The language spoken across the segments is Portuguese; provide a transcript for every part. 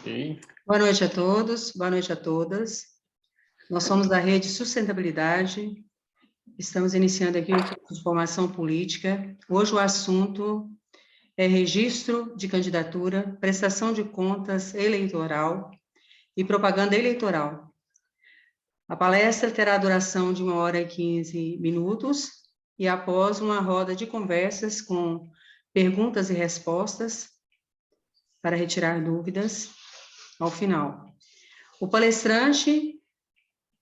Ok. Boa noite a todos, boa noite a todas. Nós somos da Rede Sustentabilidade, estamos iniciando aqui um curso de formação política. Hoje o assunto é registro de candidatura, prestação de contas eleitoral e propaganda eleitoral. A palestra terá duração de 1h15 e após uma roda de conversas com perguntas e respostas para retirar dúvidas ao final. O palestrante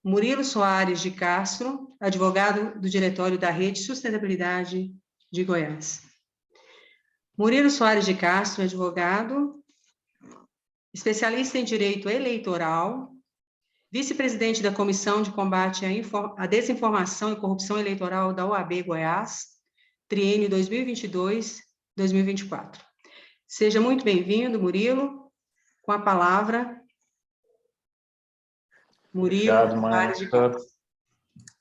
Murilo Soares de Castro, advogado do Diretório da Rede Sustentabilidade de Goiás. Murilo Soares de Castro, advogado, especialista em direito eleitoral, vice-presidente da Comissão de Combate à Desinformação e Corrupção Eleitoral da OAB Goiás, triênio 2022-2024. Seja muito bem-vindo, Murilo. Com a palavra, Murilo Obrigado, Soares de Marta. Castro.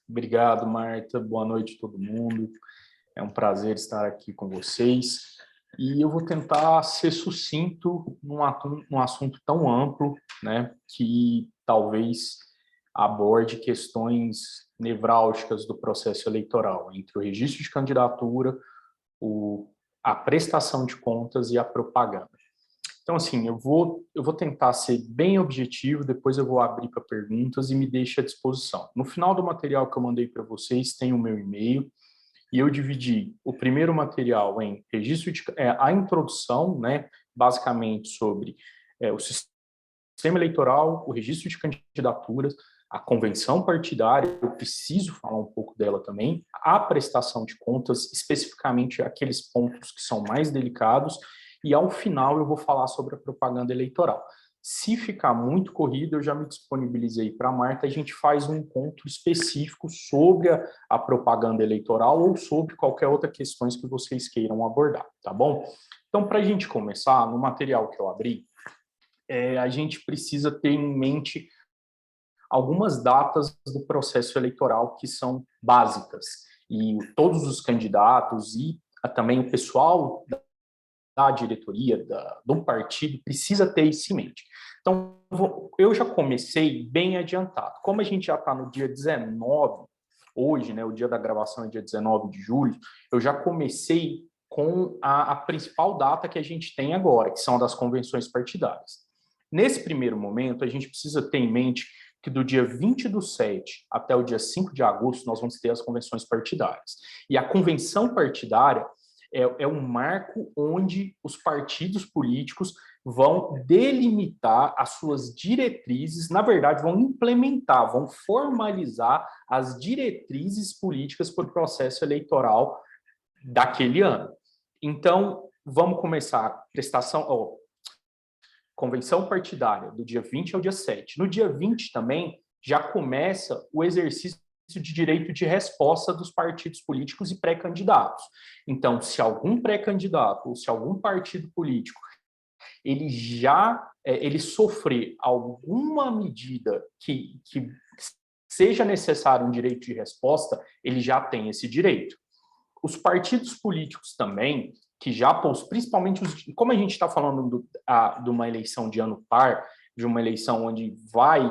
Obrigado, Marta. Boa noite a todo mundo. É um prazer estar aqui com vocês. E eu vou tentar ser sucinto num assunto tão amplo, né, que talvez aborde questões nevrálgicas do processo eleitoral, entre o registro de candidatura, a prestação de contas e a propaganda. Então, assim, eu vou tentar ser bem objetivo, depois eu vou abrir para perguntas e me deixe à disposição. No final do material que eu mandei para vocês, tem o meu e-mail, e eu dividi o primeiro material em registro de a introdução, né, basicamente sobre o sistema eleitoral, o registro de candidaturas, a convenção partidária, eu preciso falar um pouco dela também, a prestação de contas, especificamente aqueles pontos que são mais delicados, e ao final eu vou falar sobre a propaganda eleitoral. Se ficar muito corrido, eu já me disponibilizei para a Marta, a gente faz um encontro específico sobre a propaganda eleitoral ou sobre qualquer outra questões que vocês queiram abordar, tá bom? Então, para a gente começar, no material que eu abri, a gente precisa ter em mente algumas datas do processo eleitoral que são básicas. E todos os candidatos e também o pessoal da diretoria, do partido, precisa ter isso em mente. Então, eu já comecei bem adiantado. Como a gente já está no dia 19, hoje, né, o dia da gravação é dia 19 de julho, eu já comecei com a principal data que a gente tem agora, que são das convenções partidárias. Nesse primeiro momento, a gente precisa ter em mente que do dia 20/7 até o dia 5 de agosto, nós vamos ter as convenções partidárias. E a convenção partidária é um marco onde os partidos políticos vão delimitar as suas diretrizes, na verdade, vão implementar, vão formalizar as diretrizes políticas para o processo eleitoral daquele ano. Então, vamos começar convenção partidária, do dia 20 ao dia 7. No dia 20 também já começa o exercício de direito de resposta dos partidos políticos e pré-candidatos. Então, se algum pré-candidato ou se algum partido político ele sofrer alguma medida que seja necessário um direito de resposta, ele já tem esse direito. Os partidos políticos também, que já, principalmente, como a gente está falando de uma eleição de ano par, de uma eleição onde vai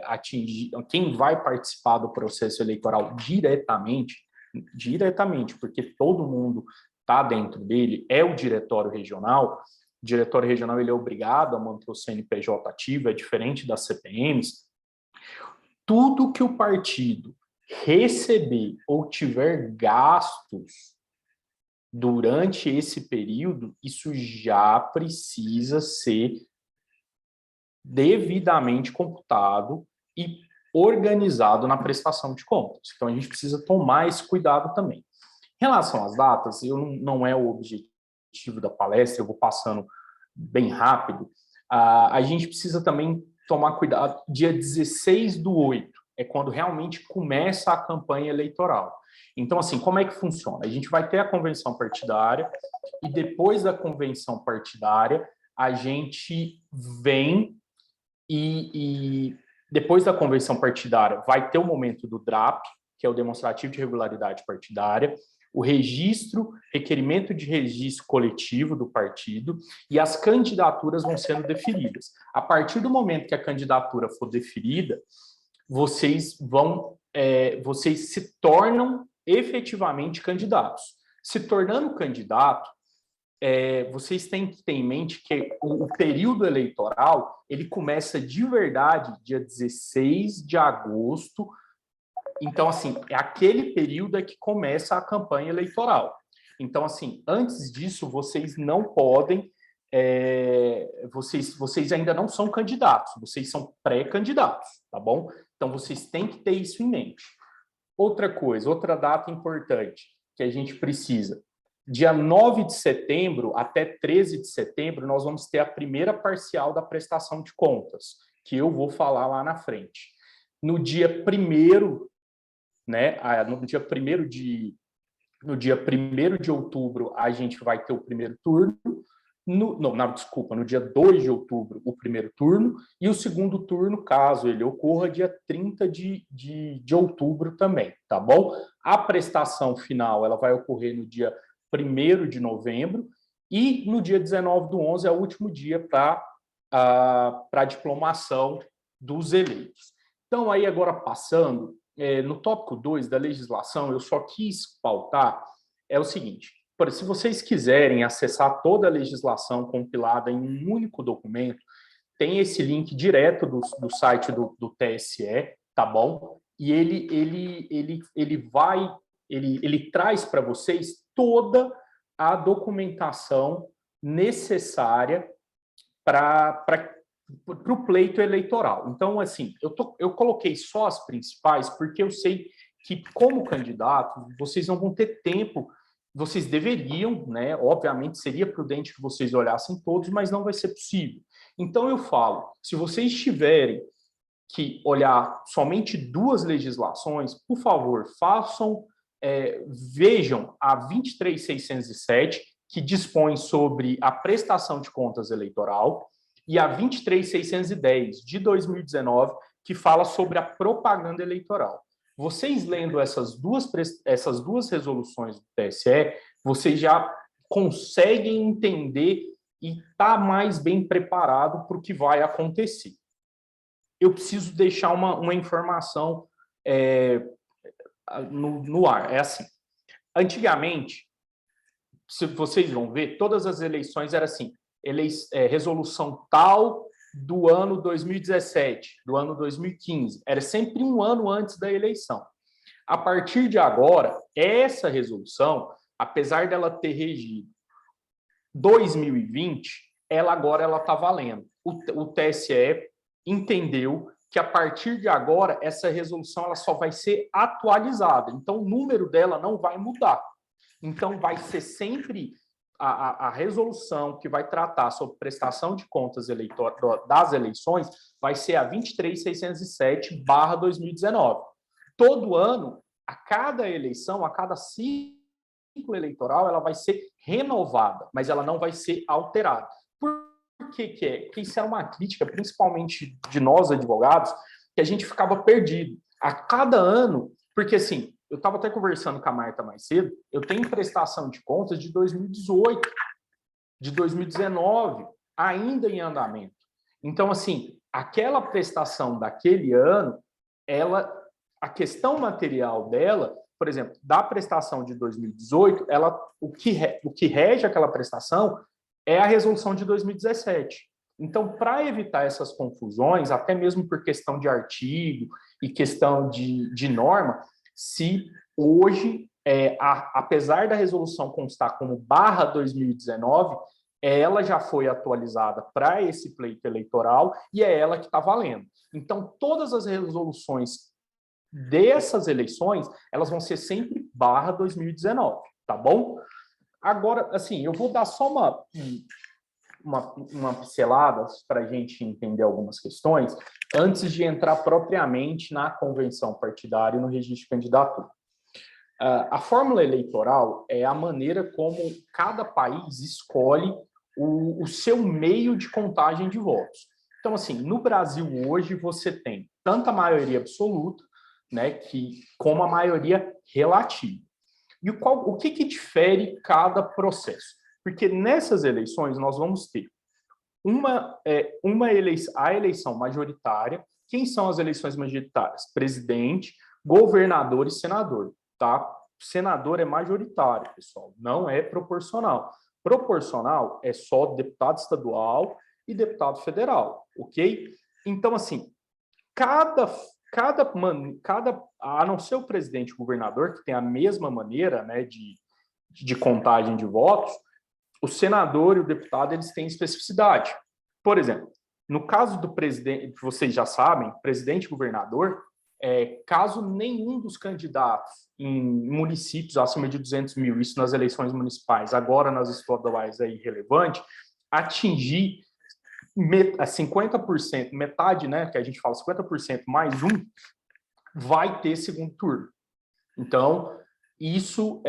atingir, quem vai participar do processo eleitoral diretamente, porque todo mundo está dentro dele, é o diretório regional. O diretório regional ele é obrigado a manter o CNPJ ativo, é diferente das CPMs. Tudo que o partido receber ou tiver gastos durante esse período, isso já precisa ser devidamente computado e organizado na prestação de contas. Então, a gente precisa tomar esse cuidado também. Em relação às datas, não é o objetivo da palestra, eu vou passando bem rápido. A gente precisa também tomar cuidado. Dia 16/8 é quando realmente começa a campanha eleitoral. Então, assim, como é que funciona? A gente vai ter a convenção partidária e depois da convenção partidária, a gente vem e depois da convenção partidária vai ter o momento do DRAP, que é o demonstrativo de regularidade partidária. o registro, requerimento de registro coletivo do partido, e as candidaturas vão sendo deferidas. A partir do momento que a candidatura for deferida, vocês se tornam efetivamente candidatos. Se tornando candidato, vocês têm que ter em mente que o período eleitoral ele começa de verdade dia 16 de agosto. Então, assim, é aquele período que começa a campanha eleitoral. Então, assim, antes disso, vocês não podem, vocês ainda não são candidatos, vocês são pré-candidatos, tá bom? Então, vocês têm que ter isso em mente. Outra coisa, outra data importante que a gente precisa. Dia 9 de setembro até 13 de setembro, nós vamos ter a primeira parcial da prestação de contas, que eu vou falar lá na frente. No dia 1º, né, no dia 1º de outubro, a gente vai ter o primeiro turno. No dia 2 de outubro, o primeiro turno, e o segundo turno, caso ele ocorra, dia 30 de outubro também, tá bom? A prestação final, ela vai ocorrer no dia 1º de novembro, e no dia 19/11 é o último dia para a diplomação dos eleitos. Então, aí agora passando, no tópico 2 da legislação, eu só quis pautar, o seguinte: se vocês quiserem acessar toda a legislação compilada em um único documento, tem esse link direto do site do TSE, tá bom? E ele traz para vocês toda a documentação necessária para o pleito eleitoral. Então, assim, eu coloquei só as principais, porque eu sei que, como candidato, vocês não vão ter tempo. Vocês deveriam, né? Obviamente, seria prudente que vocês olhassem todos, mas não vai ser possível. Então, eu falo, se vocês tiverem que olhar somente 2 legislações, por favor, vejam a 23.607, que dispõe sobre a prestação de contas eleitoral, e a 23.610, de 2019, que fala sobre a propaganda eleitoral. Vocês lendo essas duas resoluções do TSE, vocês já conseguem entender e estar mais bem preparado para o que vai acontecer. Eu preciso deixar uma informação no ar. É assim, antigamente, se vocês vão ver, todas as eleições eram assim, resolução tal do ano 2017, do ano 2015. Era sempre um ano antes da eleição. A partir de agora, essa resolução, apesar dela ter regido 2020, ela está valendo. O TSE entendeu que a partir de agora essa resolução ela só vai ser atualizada. Então o número dela não vai mudar. Então vai ser sempre a resolução que vai tratar sobre prestação de contas das eleições vai ser a 23.607/2019. Todo ano, a cada eleição, a cada ciclo eleitoral, ela vai ser renovada, mas ela não vai ser alterada. Por que que é? Porque isso é uma crítica, principalmente de nós, advogados, que a gente ficava perdido. A cada ano, porque assim, eu estava até conversando com a Marta mais cedo, eu tenho prestação de contas de 2018, de 2019, ainda em andamento. Então, assim, aquela prestação daquele ano, a questão material dela, por exemplo, da prestação de 2018, o que rege aquela prestação é a resolução de 2017. Então, para evitar essas confusões, até mesmo por questão de artigo e questão de norma, se hoje, apesar da resolução constar como /2019, ela já foi atualizada para esse pleito eleitoral e é ela que está valendo. Então, todas as resoluções dessas eleições, elas vão ser sempre /2019, tá bom? Agora, assim, eu vou dar só uma pincelada para a gente entender algumas questões antes de entrar propriamente na convenção partidária e no registro de candidatura. A fórmula eleitoral é a maneira como cada país escolhe o seu meio de contagem de votos. Então, assim, no Brasil hoje você tem tanto a maioria absoluta, né, como a maioria relativa. E o que difere cada processo? Porque nessas eleições nós vamos ter a eleição majoritária. Quem são as eleições majoritárias? Presidente, governador e senador, tá? Senador é majoritário, pessoal, não é proporcional. Proporcional é só deputado estadual e deputado federal, ok? Então, assim, a não ser o presidente e o governador, que tem a mesma maneira, né, de contagem de votos, o senador e o deputado, eles têm especificidade. Por exemplo, no caso do presidente, vocês já sabem, presidente e governador, caso nenhum dos candidatos em municípios acima de 200 mil, isso nas eleições municipais, agora nas estaduais é irrelevante, atingir 50%, metade, né, que a gente fala 50% mais um, vai ter segundo turno. Então, isso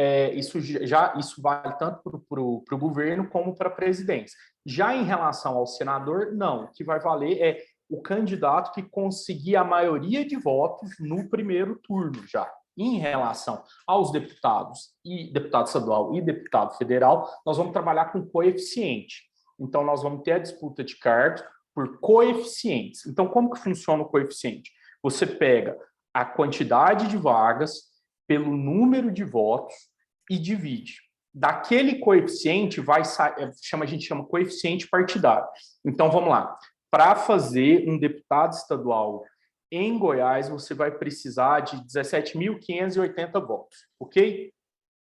vale tanto para o governo como para a presidência. Já em relação ao senador, não. O que vai valer é o candidato que conseguir a maioria de votos no primeiro turno já. Em relação aos deputados, e deputado estadual e deputado federal, nós vamos trabalhar com coeficiente. Então, nós vamos ter a disputa de cargos por coeficientes. Então, como que funciona o coeficiente? Você pega a quantidade de vagas pelo número de votos e divide. Daquele coeficiente a gente chama coeficiente partidário. Então, vamos lá. Para fazer um deputado estadual em Goiás, você vai precisar de 17.580 votos, ok?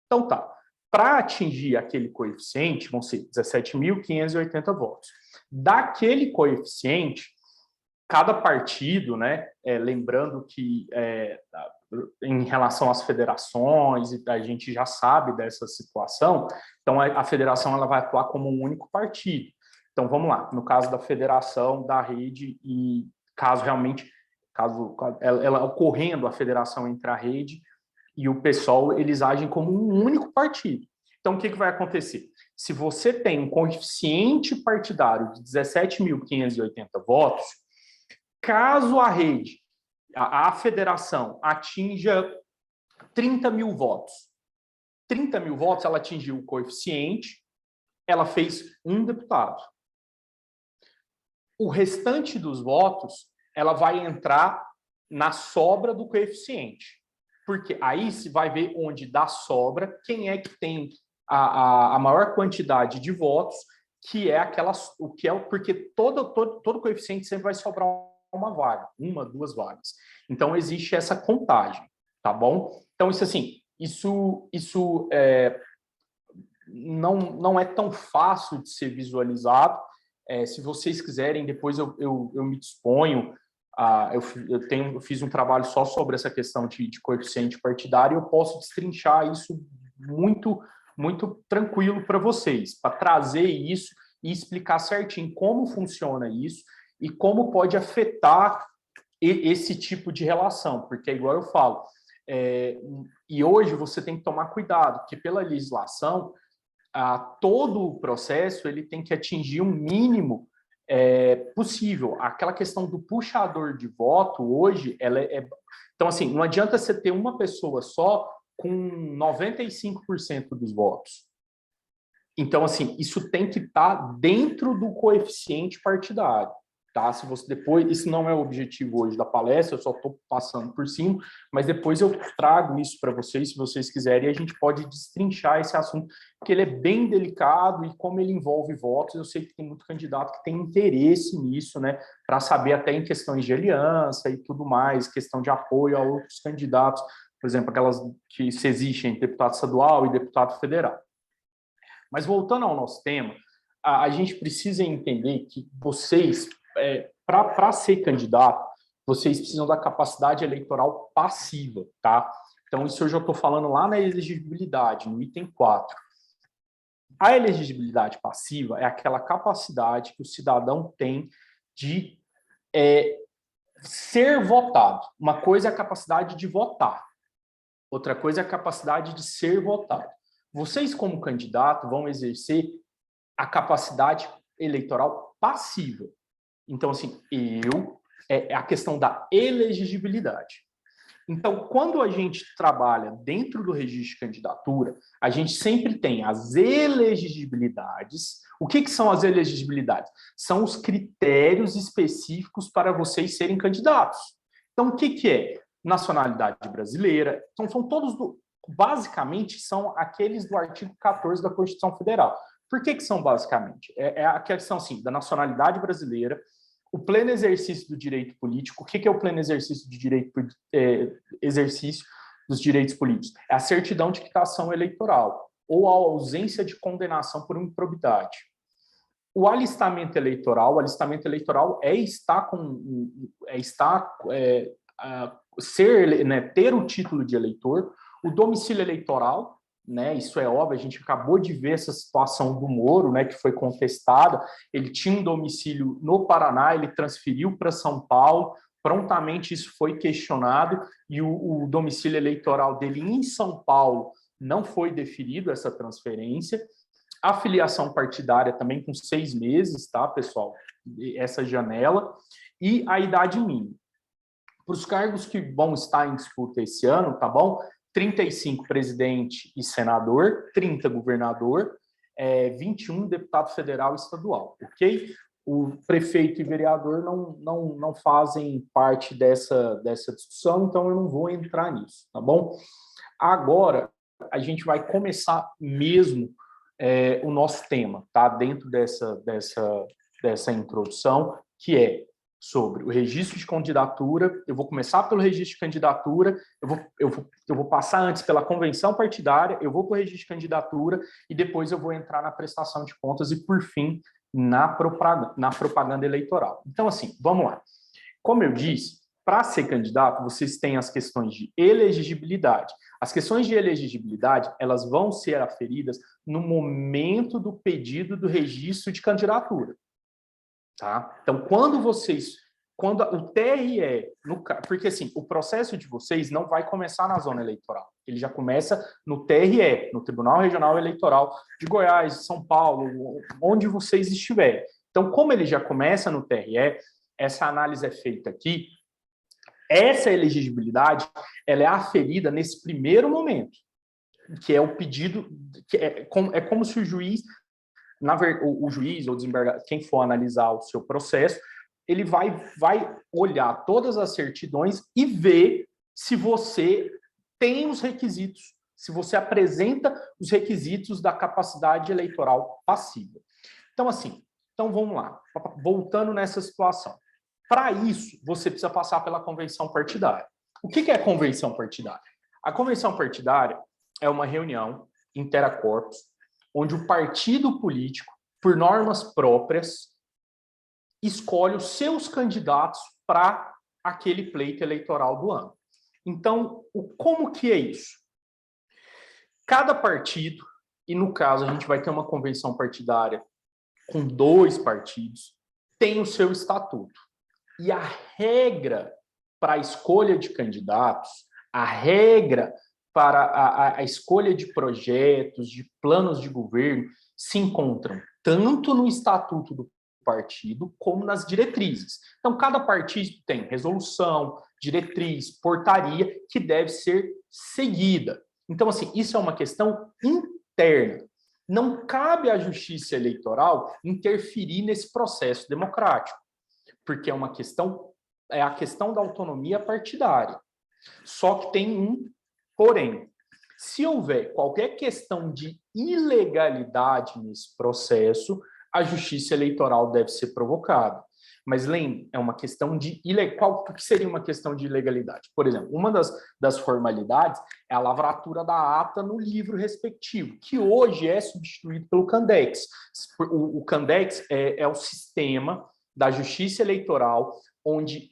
Então tá. Para atingir aquele coeficiente, vão ser 17.580 votos. Daquele coeficiente, cada partido, né, lembrando que em relação às federações, a gente já sabe dessa situação, então a federação ela vai atuar como um único partido. Então vamos lá, no caso da federação, da rede, e caso ela ocorrendo a federação entre a rede e o PSOL, eles agem como um único partido. Então o que vai acontecer? Se você tem um coeficiente partidário de 17.580 votos, caso a rede, a federação, atinja 30 mil votos, 30 mil votos, ela atingiu o coeficiente, ela fez um deputado. O restante dos votos, ela vai entrar na sobra do coeficiente. Porque aí se vai ver onde dá sobra, quem é que tem a maior quantidade de votos, que é porque todo coeficiente sempre vai sobrar uma vaga, uma, duas vagas. Então, existe essa contagem, tá bom? Então, isso não é tão fácil de ser visualizado. Se vocês quiserem, depois eu me disponho. Eu fiz um trabalho só sobre essa questão de coeficiente partidário, e eu posso destrinchar isso muito, muito tranquilo para vocês, para trazer isso e explicar certinho como funciona isso e como pode afetar esse tipo de relação, porque é igual eu falo, e hoje você tem que tomar cuidado, porque pela legislação, todo o processo ele tem que atingir um mínimo possível. Aquela questão do puxador de voto, hoje, então, assim, não adianta você ter uma pessoa só com 95% dos votos. Então, assim, isso tem que estar dentro do coeficiente partidário. Tá? Se você depois, isso não é o objetivo hoje da palestra, eu só estou passando por cima, mas depois eu trago isso para vocês, se vocês quiserem, e a gente pode destrinchar esse assunto, porque ele é bem delicado e como ele envolve votos, eu sei que tem muito candidato que tem interesse nisso, né, para saber até em questões de aliança e tudo mais, questão de apoio a outros candidatos, por exemplo, aquelas que se existem deputado estadual e deputado federal. Mas voltando ao nosso tema, a gente precisa entender que vocês, para ser candidato, vocês precisam da capacidade eleitoral passiva, tá? Então, isso eu já estou falando lá na elegibilidade, no item 4. A elegibilidade passiva é aquela capacidade que o cidadão tem de ser votado. Uma coisa é a capacidade de votar, outra coisa é a capacidade de ser votado. Vocês, como candidato, vão exercer a capacidade eleitoral passiva. Então, assim, é a questão da elegibilidade. Então, quando a gente trabalha dentro do registro de candidatura, a gente sempre tem as elegibilidades. O que são as elegibilidades? São os critérios específicos para vocês serem candidatos. Então, o que é? Nacionalidade brasileira. Então, são todos, basicamente, são aqueles do artigo 14 da Constituição Federal. Por que são basicamente? É a questão, assim, da nacionalidade brasileira, o pleno exercício do direito político. O que é o pleno exercício do direito, exercício dos direitos políticos? É a certidão de quitação eleitoral ou a ausência de condenação por improbidade. O alistamento eleitoral ter o título de eleitor. O domicílio eleitoral, né, isso é óbvio, a gente acabou de ver essa situação do Moro, né, que foi contestada. Ele tinha um domicílio no Paraná, ele transferiu para São Paulo, prontamente isso foi questionado, e o domicílio eleitoral dele em São Paulo não foi deferido, essa transferência. A filiação partidária também com 6 meses, tá, pessoal? Essa janela. E a idade mínima. Para os cargos que vão estar em disputa esse ano, tá bom? 35 presidente e senador, 30 governador, 21 deputado federal e estadual, ok? O prefeito e vereador não fazem parte dessa discussão, então eu não vou entrar nisso, tá bom? Agora, a gente vai começar mesmo o nosso tema, tá? Dentro dessa introdução, que é sobre o registro de candidatura. Eu vou começar pelo registro de candidatura, eu vou passar antes pela convenção partidária, eu vou para o registro de candidatura e depois eu vou entrar na prestação de contas e, por fim, na propaganda eleitoral. Então, assim, vamos lá. Como eu disse, para ser candidato, vocês têm as questões de elegibilidade. As questões de elegibilidade, elas vão ser aferidas no momento do pedido do registro de candidatura. Tá? Então, quando o TRE, porque assim, o processo de vocês não vai começar na zona eleitoral, ele já começa no TRE, no Tribunal Regional Eleitoral de Goiás, São Paulo, onde vocês estiverem. Então, como ele já começa no TRE, essa análise é feita aqui, essa elegibilidade, ela é aferida nesse primeiro momento, que é o pedido, é como se o juiz, o juiz ou desembargador, quem for analisar o seu processo, ele vai olhar todas as certidões e ver se você tem os requisitos, se você apresenta os requisitos da capacidade eleitoral passiva. Então, assim, vamos lá, voltando nessa situação. Para isso, você precisa passar pela convenção partidária. O que é a convenção partidária? A convenção partidária é uma reunião intera corpus, onde o partido político, por normas próprias, escolhe os seus candidatos para aquele pleito eleitoral do ano. Então, como que é isso? Cada partido, e no caso a gente vai ter uma convenção partidária com 2 partidos, tem o seu estatuto. E a regra para a escolha de candidatos, a regra para a escolha de projetos, de planos de governo, se encontram tanto no estatuto do partido como nas diretrizes. Então, cada partido tem resolução, diretriz, portaria que deve ser seguida. Então, assim, isso é uma questão interna. Não cabe à Justiça Eleitoral interferir nesse processo democrático, porque é a questão da autonomia partidária. Só que tem um porém. Se houver qualquer questão de ilegalidade nesse processo, a Justiça Eleitoral deve ser provocada. Mas, lembre, é uma questão de ilegal. O que seria uma questão de ilegalidade? Por exemplo, uma das formalidades é a lavratura da ata no livro respectivo, que hoje é substituído pelo Candex. O Candex é o sistema da Justiça Eleitoral onde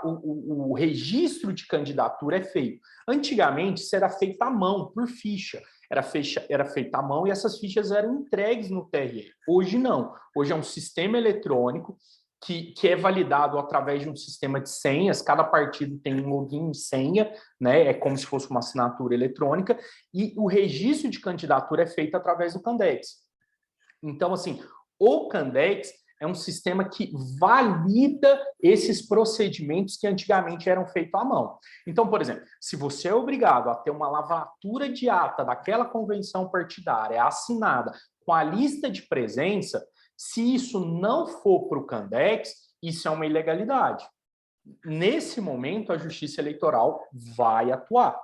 o registro de candidatura é feito. Antigamente, isso era feito à mão, por ficha. Era feita à mão e essas fichas eram entregues no TRE. Hoje não. Hoje é um sistema eletrônico que é validado através de um sistema de senhas. Cada partido tem um login e senha, né? É como se fosse uma assinatura eletrônica, e o registro de candidatura é feito através do Candex. Então, assim, o Candex é um sistema que valida esses procedimentos que antigamente eram feitos à mão. Então, por exemplo, se você é obrigado a ter uma lavratura de ata daquela convenção partidária assinada com a lista de presença, se isso não for para o Candex, isso é uma ilegalidade. Nesse momento, a Justiça Eleitoral vai atuar.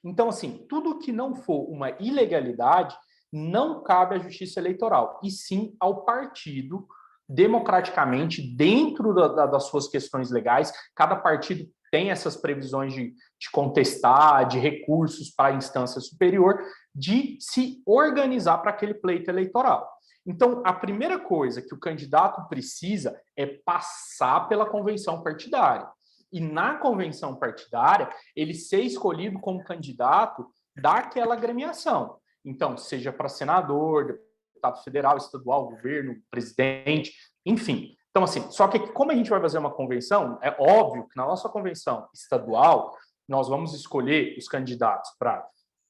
Então, assim, tudo que não for uma ilegalidade não cabe à Justiça Eleitoral, e sim ao partido, democraticamente, dentro das suas questões legais. Cada partido tem essas previsões de contestar, de recursos para a instância superior, de se organizar para aquele pleito eleitoral. Então, a primeira coisa que o candidato precisa é passar pela convenção partidária. E na convenção partidária, ele ser escolhido como candidato daquela agremiação. Então, seja para senador, deputado federal, estadual, governo, presidente, enfim. Então, assim, só que como a gente vai fazer uma convenção, é óbvio que na nossa convenção estadual, nós vamos escolher os candidatos para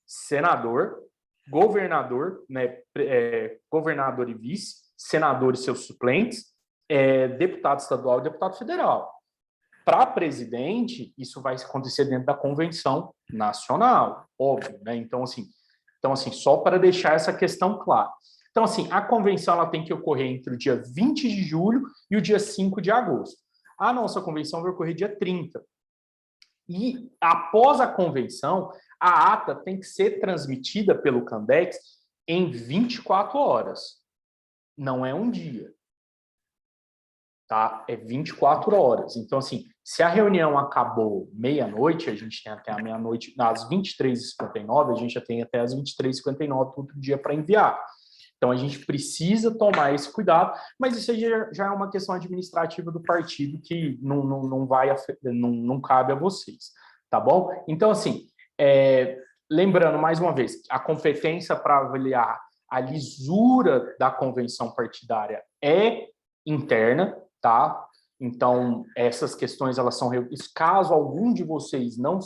senador, governador, né, governador e vice, senador e seus suplentes, deputado estadual e deputado federal. Para presidente, isso vai acontecer dentro da convenção nacional, óbvio, né? Então, assim, só para deixar essa questão clara. Então, assim, a convenção ela tem que ocorrer entre o dia 20 de julho e o dia 5 de agosto. A nossa convenção vai ocorrer dia 30. E, após a convenção, a ata tem que ser transmitida pelo Candex em 24 horas. Não é um dia. Tá? É 24 horas. Então, assim, se a reunião acabou meia-noite, a gente tem até a meia-noite, às 23h59, a gente já tem até às 23h59 todo dia para enviar. Então, a gente precisa tomar esse cuidado, mas isso já é uma questão administrativa do partido que não cabe a vocês, tá bom? Então, assim, lembrando mais uma vez, a competência para avaliar a lisura da convenção partidária é interna, tá? Então, essas questões, elas são... Caso algum de vocês não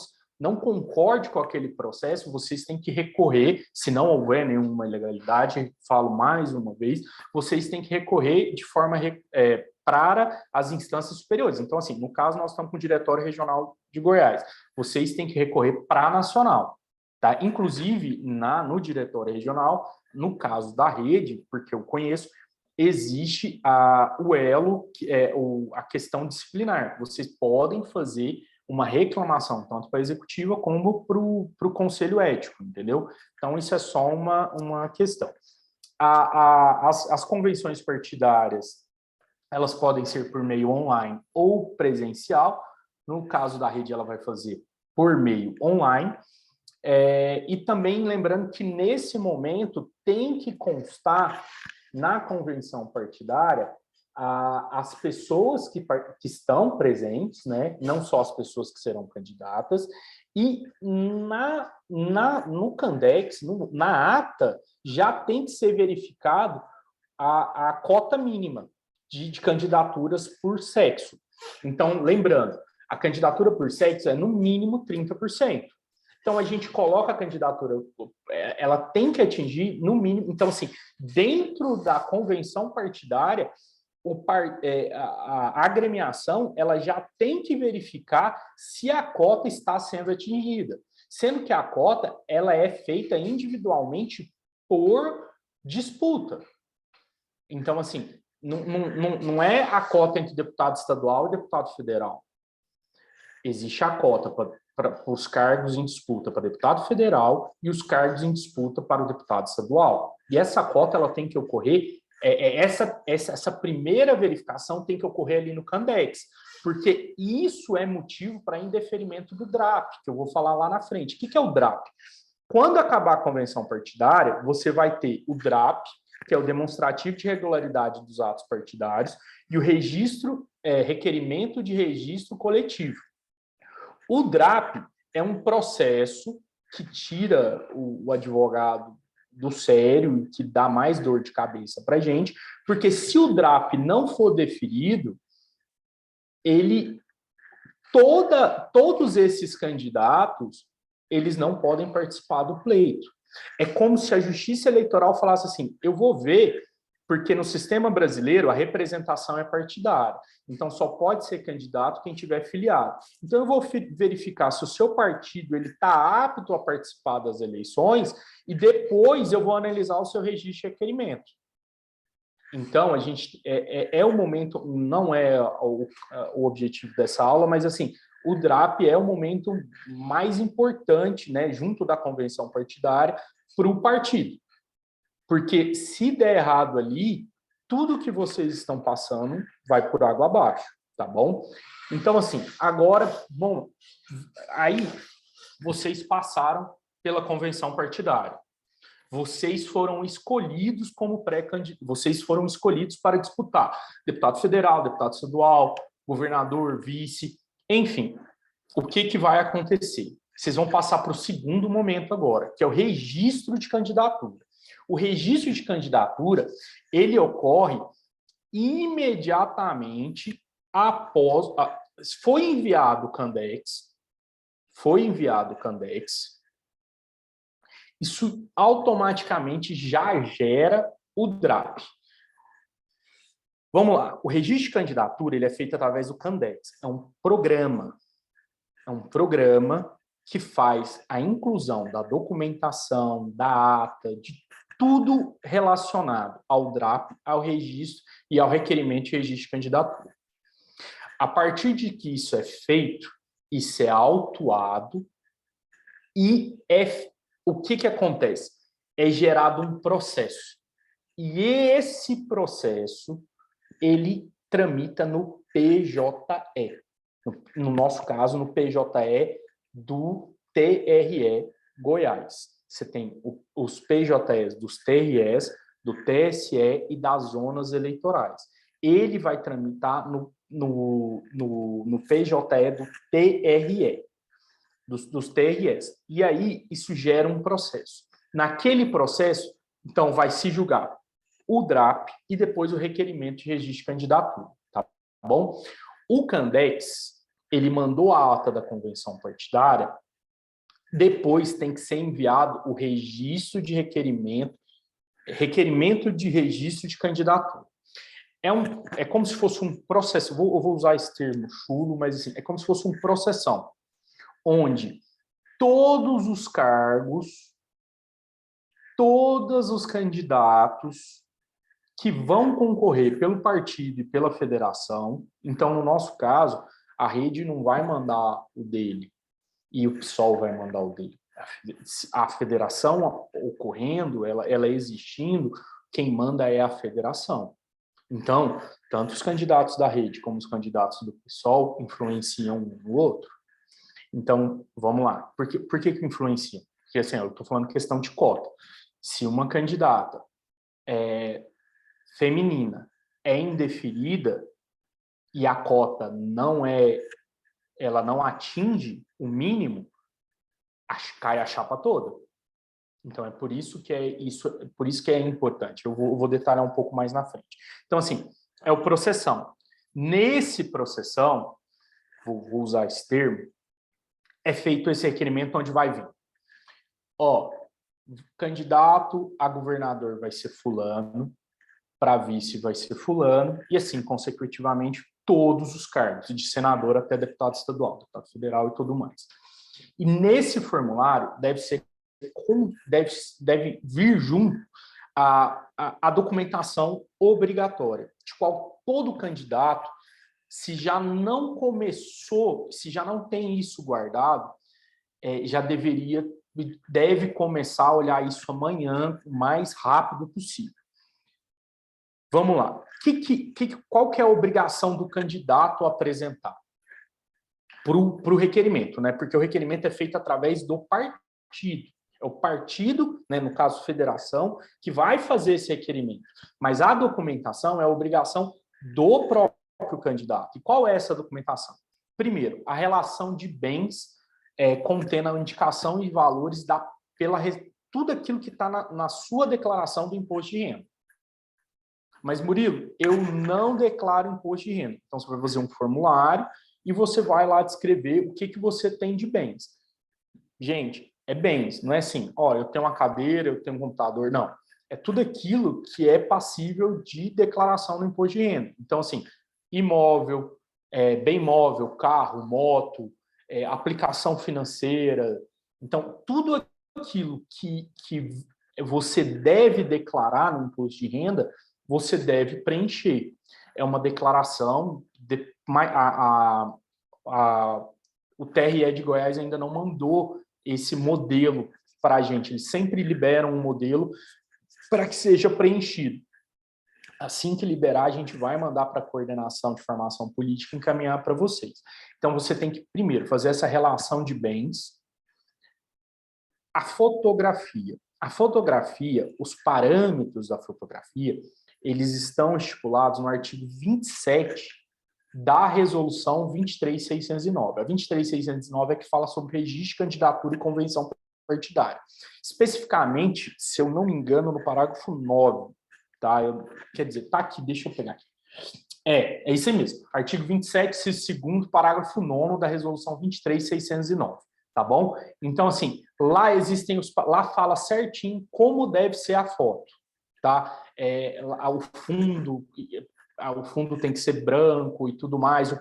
concorde com aquele processo, vocês têm que recorrer, se não houver nenhuma ilegalidade, falo mais uma vez, vocês têm que recorrer de forma para as instâncias superiores. Então, assim, no caso, nós estamos com o Diretório Regional de Goiás. Vocês têm que recorrer para a Nacional, tá? Inclusive, no Diretório Regional, no caso da rede, porque eu conheço, existe o elo, que é a questão disciplinar. Vocês podem fazer uma reclamação, tanto para a executiva como para o conselho ético, entendeu? Então, isso é só uma questão. As convenções partidárias, elas podem ser por meio online ou presencial. No caso da rede, ela vai fazer por meio online. E também lembrando que, nesse momento, tem que constar na convenção partidária as pessoas que estão presentes, né? Não só as pessoas que serão candidatas, e no Candex, na ata, já tem que ser verificado a cota mínima de candidaturas por sexo. Então, lembrando, a candidatura por sexo é no mínimo 30%. Então, a gente coloca a candidatura, ela tem que atingir no mínimo. Então, assim, dentro da convenção partidária, a agremiação, ela já tem que verificar se a cota está sendo atingida, sendo que a cota ela é feita individualmente por disputa. Então, assim, não é a cota entre deputado estadual e deputado federal. Existe a cota para os cargos em disputa para deputado federal e os cargos em disputa para o deputado estadual. E essa cota ela tem que ocorrer, essa primeira verificação tem que ocorrer ali no Candex, porque isso é motivo para indeferimento do DRAP, que eu vou falar lá na frente. O que é o DRAP? Quando acabar a convenção partidária, você vai ter o DRAP, que é o demonstrativo de regularidade dos atos partidários, e o requerimento de registro coletivo. O DRAP é um processo que tira o advogado do sério e que dá mais dor de cabeça para a gente, porque se o DRAP não for deferido, todos esses candidatos, eles não podem participar do pleito. É como se a Justiça Eleitoral falasse assim, eu vou ver Porque no sistema brasileiro, a representação é partidária. Então, só pode ser candidato quem tiver filiado. Então, eu vou verificar se o seu partido está apto a participar das eleições e depois eu vou analisar o seu registro de requerimento. Então, a gente o momento, não é o objetivo dessa aula, mas assim, o DRAP é o momento mais importante, né, junto da convenção partidária, para o partido. Porque se der errado ali, tudo que vocês estão passando vai por água abaixo, tá bom? Então, assim, agora, bom, aí vocês passaram pela convenção partidária. Vocês foram escolhidos como pré-candidatos, vocês foram escolhidos para disputar deputado federal, deputado estadual, governador, vice, enfim. O que vai acontecer? Vocês vão passar para o segundo momento agora, que é o registro de candidatura. O registro de candidatura, ele ocorre imediatamente após... Foi enviado o Candex, isso automaticamente já gera o DRAP. Vamos lá, o registro de candidatura ele é feito através do Candex, é um programa que faz a inclusão da documentação, da ata, de tudo relacionado ao DRAP, ao registro e ao requerimento de registro de candidatura. A partir de que isso é feito, isso é autuado e o que acontece? É gerado um processo. E esse processo, ele tramita no PJE. No nosso caso, no PJE do TRE Goiás. Você tem os PJEs dos TREs, do TSE e das zonas eleitorais. Ele vai tramitar no PJE do TRE, dos TREs. E aí, isso gera um processo. Naquele processo, então, vai se julgar o DRAP e depois o requerimento de registro de candidatura, tá bom? O Candex, ele mandou a ata da convenção partidária, depois tem que ser enviado o registro de requerimento de registro de candidatura. É como se fosse um processo, eu vou usar esse termo chulo, mas assim, é como se fosse um processão, onde todos os cargos, todos os candidatos que vão concorrer pelo partido e pela federação, então, no nosso caso, a rede não vai mandar o dele e o PSOL vai mandar o dele. A federação ocorrendo, ela existindo, quem manda é a federação. Então, tanto os candidatos da rede como os candidatos do PSOL influenciam um no outro. Então, vamos lá. Por que influenciam? Porque, assim, eu estou falando questão de cota. Se uma candidata feminina é indeferida e a cota ela não atinge o mínimo, cai a chapa toda. Então, por isso que é importante. Eu vou detalhar um pouco mais na frente. Então, assim, é o processão. Nesse processão, vou usar esse termo, é feito esse requerimento onde vai vir. Candidato a governador vai ser fulano, para vice vai ser fulano, e assim, consecutivamente, todos os cargos, de senador até deputado estadual, deputado federal e tudo mais. E nesse formulário deve vir junto a documentação obrigatória, de qual todo candidato, se já não começou, se já não tem isso guardado, deve começar a olhar isso amanhã, o mais rápido possível. Vamos lá. Qual que é a obrigação do candidato a apresentar? Para o requerimento, né? Porque o requerimento é feito através do partido. É o partido, né, no caso federação, que vai fazer esse requerimento. Mas a documentação é a obrigação do próprio candidato. E qual é essa documentação? Primeiro, a relação de bens contendo a indicação e valores tudo aquilo que está na sua declaração do imposto de renda. Mas, Murilo, eu não declaro imposto de renda. Então, você vai fazer um formulário e você vai lá descrever o que você tem de bens. Gente, é bens, não é assim, eu tenho uma cadeira, eu tenho um computador, não. é tudo aquilo que é passível de declaração no imposto de renda. Então, assim, imóvel, bem móvel, carro, moto, aplicação financeira. Então, tudo aquilo que você deve declarar no imposto de renda, você deve preencher. É uma declaração, o TRE de Goiás ainda não mandou esse modelo para a gente. Eles sempre liberam um modelo para que seja preenchido. Assim que liberar, a gente vai mandar para a coordenação de formação política encaminhar para vocês. Então, você tem que, primeiro, fazer essa relação de bens. A fotografia. A fotografia, os parâmetros da fotografia, eles estão estipulados no artigo 27 da resolução 23.609. A 23.609 é que fala sobre registro de candidatura e convenção partidária. Especificamente, se eu não me engano, no parágrafo 9, tá? Quer dizer, tá aqui, deixa eu pegar aqui. É isso aí mesmo. Artigo 27, segundo, parágrafo 9 da resolução 23.609. Tá bom? Então, assim, lá fala certinho como deve ser a foto, tá? O fundo tem que ser branco e tudo mais, o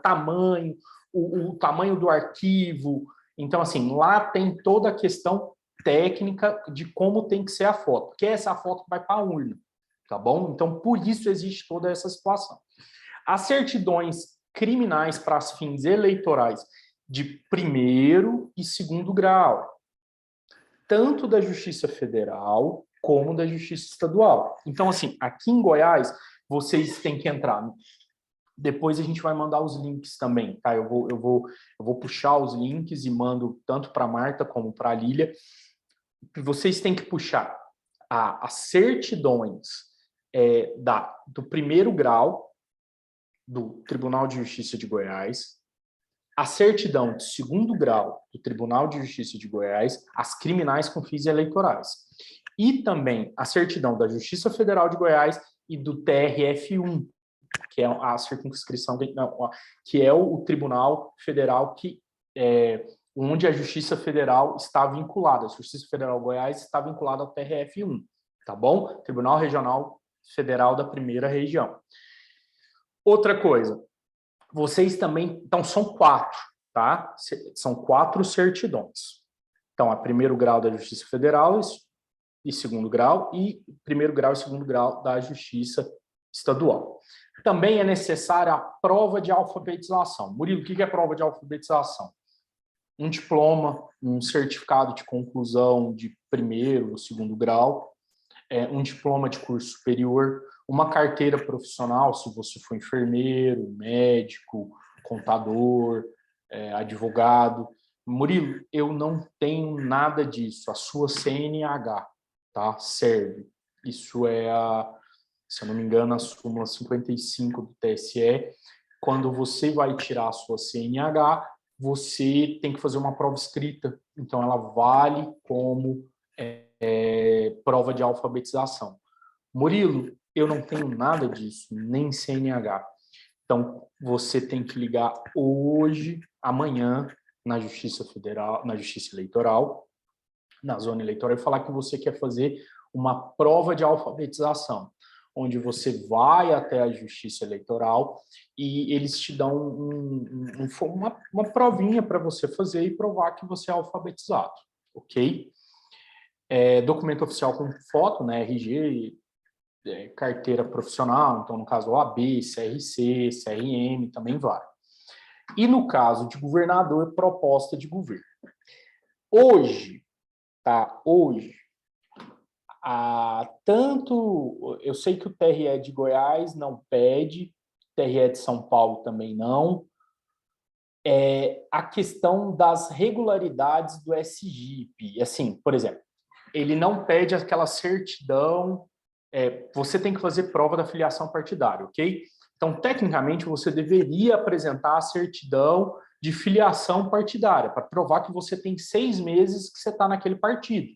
tamanho, o tamanho do arquivo. Então, assim, lá tem toda a questão técnica de como tem que ser a foto, porque essa foto vai para a urna, tá bom? Então, por isso existe toda essa situação. As certidões criminais para fins eleitorais de primeiro e segundo grau, tanto da Justiça Federal como da Justiça Estadual. Então, assim, aqui em Goiás, vocês têm que entrar. Depois a gente vai mandar os links também, tá? Eu vou puxar os links e mando tanto para a Marta como para a Lília. Vocês têm que puxar as certidões do primeiro grau do Tribunal de Justiça de Goiás, a certidão de segundo grau do Tribunal de Justiça de Goiás, as criminais com fins eleitorais. E também a certidão da Justiça Federal de Goiás e do TRF1, que é a circunscrição, que é o Tribunal Federal onde a Justiça Federal está vinculada. A Justiça Federal de Goiás está vinculada ao TRF1, tá bom? Tribunal Regional Federal da Primeira Região. Outra coisa, vocês também, então são 4, tá? São 4 certidões. Então, a primeiro grau da Justiça Federal e segundo grau, e primeiro grau e segundo grau da Justiça Estadual. Também é necessária a prova de alfabetização. Murilo, o que é prova de alfabetização? Um diploma, um certificado de conclusão de primeiro ou segundo grau, um diploma de curso superior, uma carteira profissional, se você for enfermeiro, médico, contador, advogado. Murilo, eu não tenho nada disso. A sua CNH, tá? Serve. Isso se eu não me engano, a súmula 55 do TSE. Quando você vai tirar a sua CNH, você tem que fazer uma prova escrita. Então, ela vale como prova de alfabetização. Murilo, eu não tenho nada disso, nem CNH. Então, você tem que ligar hoje, amanhã, na Justiça Federal, na Justiça Eleitoral, na zona eleitoral, e falar que você quer fazer uma prova de alfabetização, onde você vai até a Justiça Eleitoral e eles te dão uma provinha para você fazer e provar que você é alfabetizado, ok? Documento oficial com foto, né, RG, carteira profissional, então no caso OAB, CRC, CRM, também vale. E no caso de governador, proposta de governo. Hoje, eu sei que o TRE de Goiás não pede, o TRE de São Paulo também não, a questão das regularidades do SGIP. Assim, por exemplo, ele não pede aquela certidão, você tem que fazer prova da filiação partidária, ok? Então, tecnicamente, você deveria apresentar a certidão de filiação partidária, para provar que você tem 6 meses que você está naquele partido.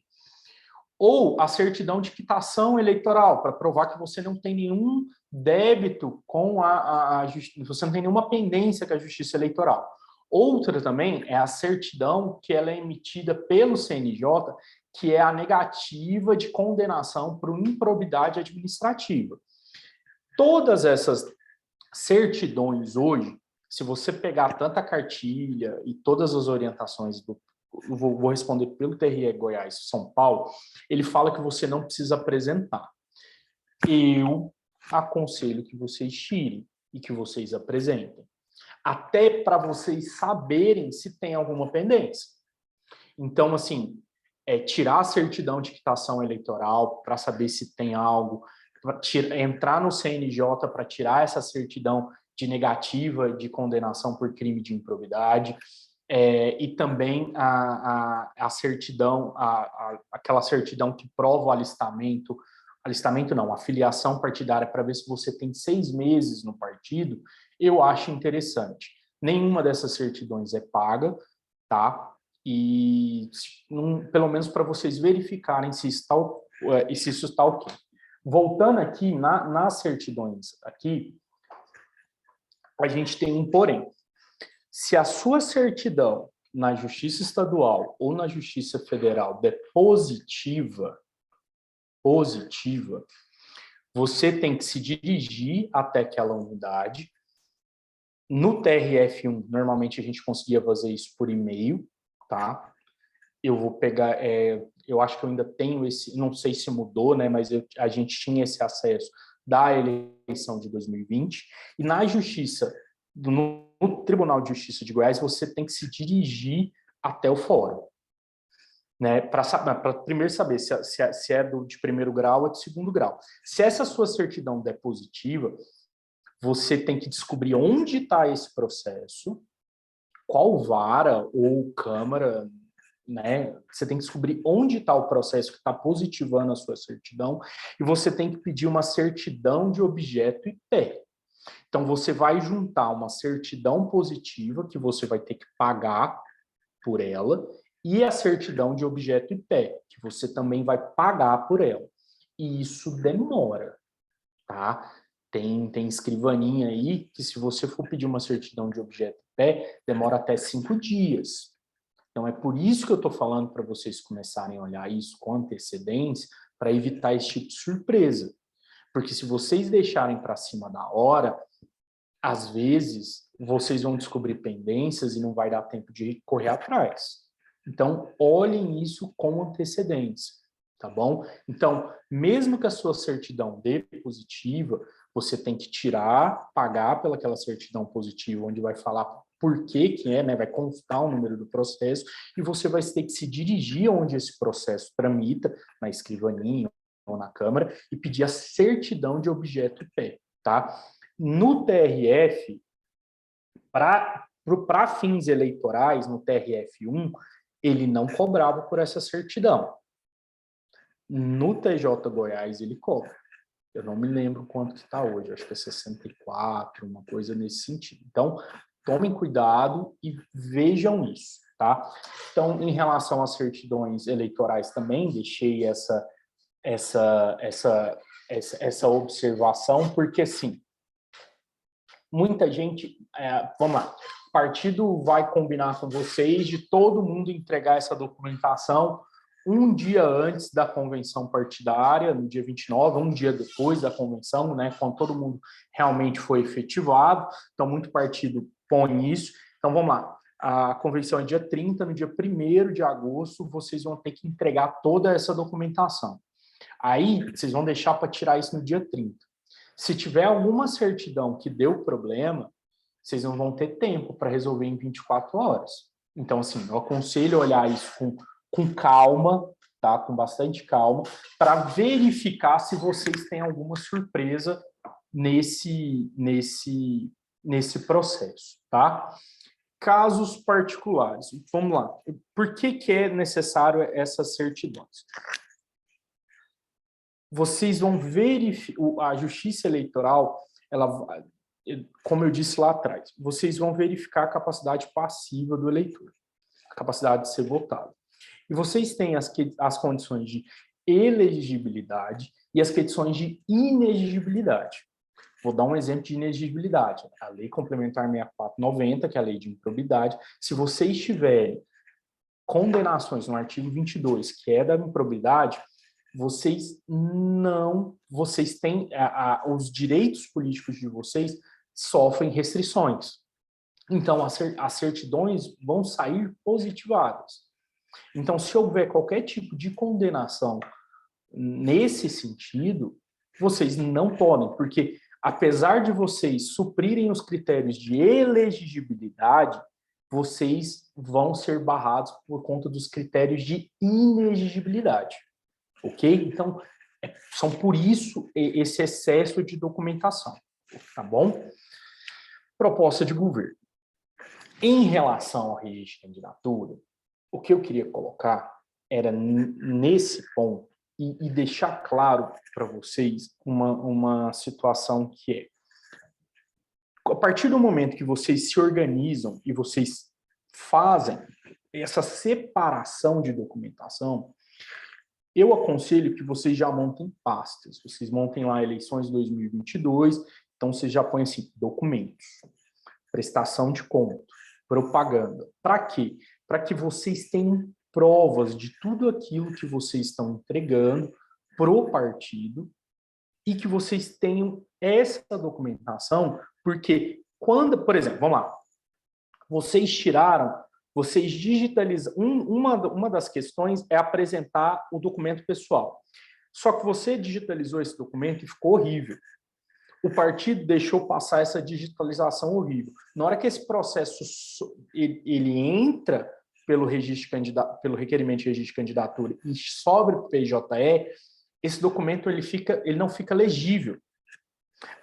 Ou a certidão de quitação eleitoral, para provar que você não tem nenhum débito com a justiça, você não tem nenhuma pendência com a Justiça Eleitoral. Outra também é a certidão que ela é emitida pelo CNJ, que é a negativa de condenação por improbidade administrativa. Todas essas certidões hoje, se você pegar tanta cartilha e todas as orientações eu vou responder pelo TRE Goiás São Paulo, ele fala que você não precisa apresentar. Eu aconselho que vocês tirem e que vocês apresentem, até para vocês saberem se tem alguma pendência. Então, assim, tirar a certidão de quitação eleitoral para saber se tem algo, entrar no CNJ para tirar essa certidão de negativa de condenação por crime de improbidade, e também a certidão, aquela certidão que prova o alistamento não, a filiação partidária, para ver se você tem 6 meses no partido, eu acho interessante. Nenhuma dessas certidões é paga, tá? E pelo menos para vocês verificarem se isso está ok. Voltando aqui nas certidões, aqui, a gente tem um porém. Se a sua certidão na Justiça Estadual ou na Justiça Federal der positiva, você tem que se dirigir até aquela unidade. No TRF1, normalmente a gente conseguia fazer isso por e-mail, tá? Eu vou pegar, eu acho que eu ainda tenho esse, não sei se mudou, né? Mas a gente tinha esse acesso da eleição de 2020. E na Justiça, no Tribunal de Justiça de Goiás, você tem que se dirigir até o fórum, né? Para primeiro saber se é de primeiro grau ou de segundo grau. Se essa sua certidão der positiva, você tem que descobrir onde está esse processo, qual vara ou câmara, né? Você tem que descobrir onde está o processo que está positivando a sua certidão, e você tem que pedir uma certidão de objeto e pé. Então, você vai juntar uma certidão positiva, que você vai ter que pagar por ela, e a certidão de objeto e pé, que você também vai pagar por ela. E isso demora, tá? Tem escrivaninha aí que, se você for pedir uma certidão de objeto e pé, demora até 5 dias. Então, é por isso que eu estou falando para vocês começarem a olhar isso com antecedência, para evitar esse tipo de surpresa. Porque se vocês deixarem para cima da hora, às vezes, vocês vão descobrir pendências e não vai dar tempo de correr atrás. Então, olhem isso com antecedência, tá bom? Então, mesmo que a sua certidão dê positiva, você tem que tirar, pagar pelaquela certidão positiva, onde vai falar por que é, né? Vai constar o número do processo, e você vai ter que se dirigir onde esse processo tramita, na escrivaninha ou na Câmara, e pedir a certidão de objeto pé, tá? No TRF, para fins eleitorais, no TRF1, ele não cobrava por essa certidão. No TJ Goiás, ele cobra. Eu não me lembro quanto que está hoje, acho que é 64, uma coisa nesse sentido. Então, tomem cuidado e vejam isso, tá? Então, em relação às certidões eleitorais também, deixei essa observação, porque, assim, muita gente, vamos lá, o partido vai combinar com vocês de todo mundo entregar essa documentação um dia antes da convenção partidária, no dia 29, um dia depois da convenção, né, quando todo mundo realmente foi efetivado. Então, muito partido põe isso. Então, vamos lá, a convenção é dia 30, no dia 1º de agosto, vocês vão ter que entregar toda essa documentação. Aí, vocês vão deixar para tirar isso no dia 30. Se tiver alguma certidão que deu problema, vocês não vão ter tempo para resolver em 24 horas. Então, assim, eu aconselho olhar isso com calma, tá? Com bastante calma, para verificar se vocês têm alguma surpresa nesse processo, tá? Casos particulares. Vamos lá. Por que é necessário essas certidões? Vocês vão verificar, a Justiça Eleitoral, ela, como eu disse lá atrás, vocês vão verificar a capacidade passiva do eleitor, a capacidade de ser votado. E vocês têm as condições de elegibilidade e as condições de inexigibilidade. Vou dar um exemplo de inexigibilidade. A Lei Complementar 6490, que é a lei de improbidade, se vocês tiverem condenações no artigo 22, que é da improbidade, vocês têm, os direitos políticos de vocês sofrem restrições. Então, as certidões vão sair positivadas. Então, se houver qualquer tipo de condenação nesse sentido, vocês não podem, porque apesar de vocês suprirem os critérios de elegibilidade, vocês vão ser barrados por conta dos critérios de inexigibilidade, ok? Então, são por isso esse excesso de documentação, tá bom? Proposta de governo. Em relação ao registro de candidatura, o que eu queria colocar era nesse ponto e deixar claro para vocês uma situação que é, a partir do momento que vocês se organizam e vocês fazem essa separação de documentação, eu aconselho que vocês já montem pastas. Vocês montem lá eleições 2022, então vocês já põem assim, documentos, prestação de conta, propaganda. Para quê? Para que vocês tenham provas de tudo aquilo que vocês estão entregando pro partido e que vocês tenham essa documentação, porque quando, por exemplo, vamos lá, vocês digitalizam, uma das questões é apresentar o documento pessoal. Só que você digitalizou esse documento e ficou horrível. O partido deixou passar essa digitalização horrível. Na hora que esse processo ele entra pelo requerimento de registro de candidatura e sobre o PJE, esse documento ele não fica legível.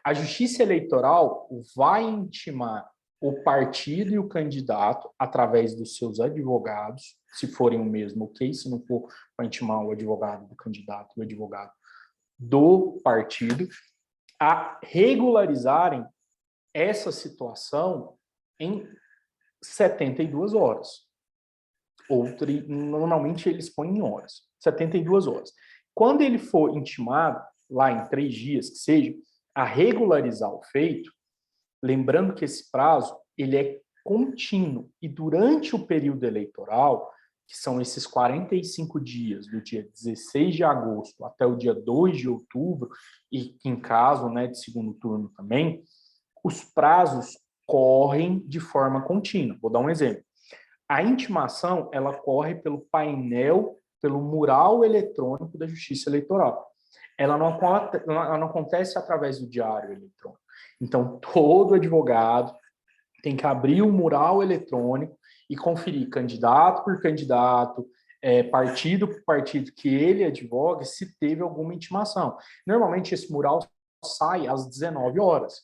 A Justiça Eleitoral vai intimar o partido e o candidato através dos seus advogados, se forem o mesmo, ok? Se não for, vai intimar o advogado do candidato e o advogado do partido, a regularizarem essa situação em 72 horas. Normalmente eles põem em horas, 72 horas. Quando ele for intimado, lá em 3 dias, que seja, a regularizar o feito, lembrando que esse prazo ele é contínuo e durante o período eleitoral, que são esses 45 dias, do dia 16 de agosto até o dia 2 de outubro, e em caso, né, de segundo turno também, os prazos correm de forma contínua. Vou dar um exemplo. A intimação, ela corre pelo painel, pelo mural eletrônico da Justiça Eleitoral. Ela não acontece através do diário eletrônico. Então, todo advogado tem que abrir o mural eletrônico e conferir candidato por candidato, partido por partido que ele advoga, se teve alguma intimação. Normalmente, esse mural sai às 19 horas.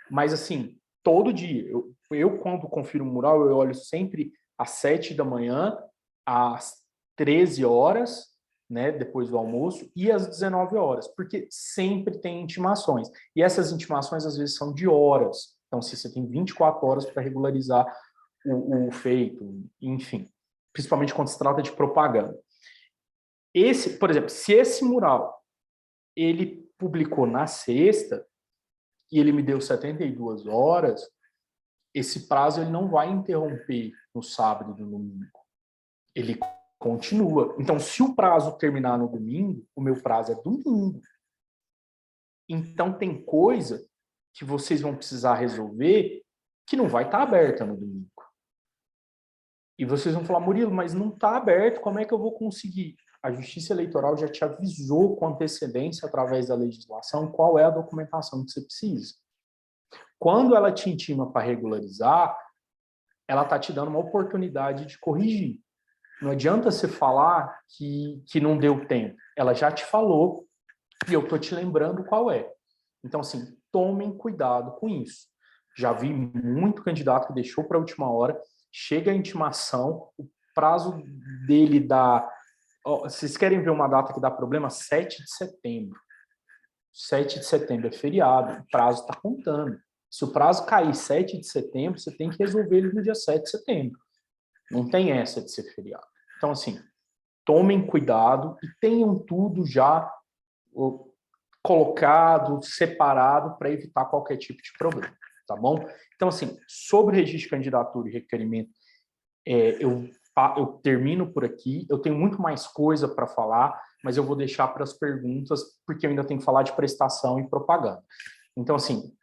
Mas, assim, todo dia. Eu quando confiro o mural, eu olho sempre às 7 da manhã, às 13 horas, né, depois do almoço, e às 19 horas, porque sempre tem intimações. E essas intimações, às vezes, são de horas. Então, se você tem 24 horas para regularizar o feito, enfim. Principalmente quando se trata de propaganda. Por exemplo, se esse mural ele publicou na sexta e ele me deu 72 horas, esse prazo ele não vai interromper no sábado e no domingo. Ele continua. Então, se o prazo terminar no domingo, o meu prazo é domingo. Então, tem coisa que vocês vão precisar resolver que não vai estar aberta no domingo. E vocês vão falar, Murilo, mas não está aberto, como é que eu vou conseguir? A Justiça Eleitoral já te avisou com antecedência, através da legislação, qual é a documentação que você precisa. Quando ela te intima para regularizar, ela está te dando uma oportunidade de corrigir. Não adianta você falar que não deu tempo. Ela já te falou e eu estou te lembrando qual é. Então, assim, tomem cuidado com isso. Já vi muito candidato que deixou para a última hora, chega a intimação, o prazo dele dá... Vocês querem ver uma data que dá problema? 7 de setembro. 7 de setembro é feriado, o prazo está contando. Se o prazo cair 7 de setembro, você tem que resolver ele no dia 7 de setembro. Não tem essa de ser feriado. Então, assim, tomem cuidado e tenham tudo já colocado, separado, para evitar qualquer tipo de problema, tá bom? Então, assim, sobre registro de candidatura e requerimento, eu eu termino por aqui. Eu tenho muito mais coisa para falar, mas eu vou deixar para as perguntas, porque eu ainda tenho que falar de prestação e propaganda. Então, assim,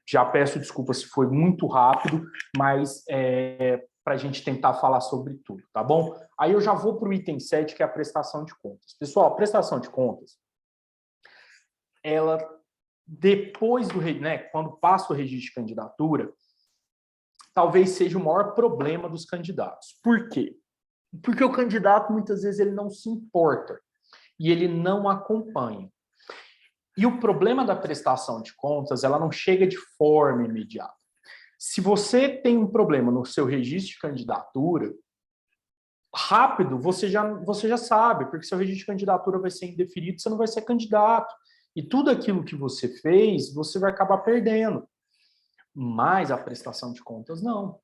já peço desculpa se foi muito rápido, mas para a gente tentar falar sobre tudo, tá bom? Aí eu já vou para o item 7, que é a prestação de contas. Pessoal, a prestação de contas, ela, depois do, né, quando passa o registro de candidatura, talvez seja o maior problema dos candidatos. Por quê? Porque o candidato, muitas vezes, ele não se importa e ele não acompanha. E o problema da prestação de contas, ela não chega de forma imediata. Se você tem um problema no seu registro de candidatura, rápido, você já sabe, porque seu registro de candidatura vai ser indeferido, você não vai ser candidato. E tudo aquilo que você fez, você vai acabar perdendo. Mas a prestação de contas, não.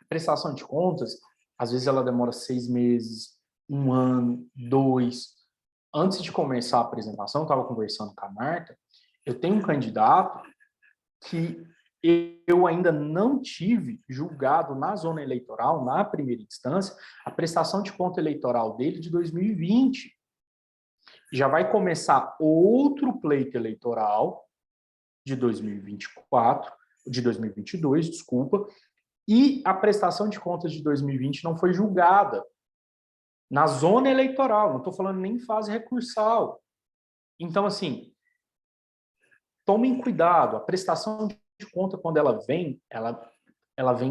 A prestação de contas, às vezes ela demora 6 meses, 1 ano, 2. Antes de começar a apresentação, eu estava conversando com a Marta, eu tenho um candidato que eu ainda não tive julgado na zona eleitoral, na primeira instância, a prestação de conta eleitoral dele de 2020. Já vai começar outro pleito eleitoral de 2024, de 2022, desculpa, e a prestação de contas de 2020 não foi julgada na zona eleitoral, não estou falando nem em fase recursal. Então, assim, tomem cuidado, a prestação de conta, quando ela vem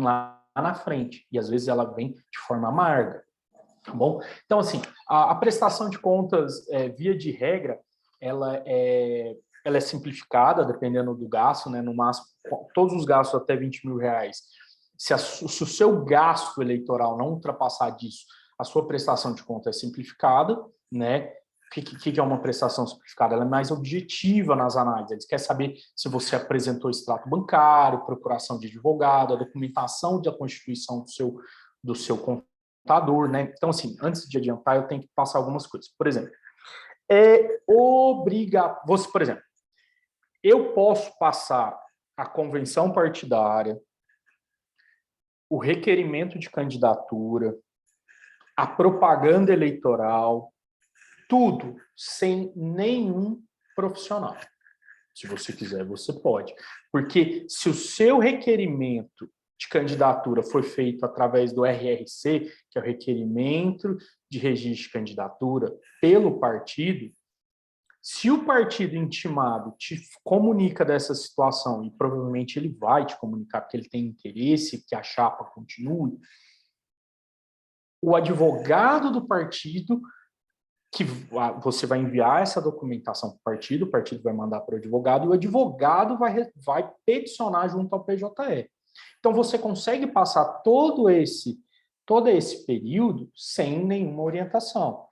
lá na frente, e às vezes ela vem de forma amarga, tá bom? Então, assim, a prestação de contas, via de regra, ela é simplificada, dependendo do gasto, né? No máximo, todos os gastos até R$20.000. Se o seu gasto eleitoral não ultrapassar disso, a sua prestação de conta é simplificada, né? O que é uma prestação simplificada? Ela é mais objetiva nas análises. Eles querem saber se você apresentou extrato bancário, procuração de advogado, a documentação da constituição do seu contador, né? Então, assim, antes de adiantar, eu tenho que passar algumas coisas. Por exemplo, por exemplo, eu posso passar a convenção partidária, o requerimento de candidatura, a propaganda eleitoral, tudo sem nenhum profissional. Se você quiser, você pode. Porque se o seu requerimento de candidatura foi feito através do RRC, que é o requerimento de registro de candidatura, pelo partido, se o partido intimado te comunica dessa situação, e provavelmente ele vai te comunicar porque ele tem interesse que a chapa continue, o advogado do partido, que você vai enviar essa documentação para o partido vai mandar para o advogado, e o advogado vai peticionar junto ao PJE. Então, você consegue passar todo esse período sem nenhuma orientação.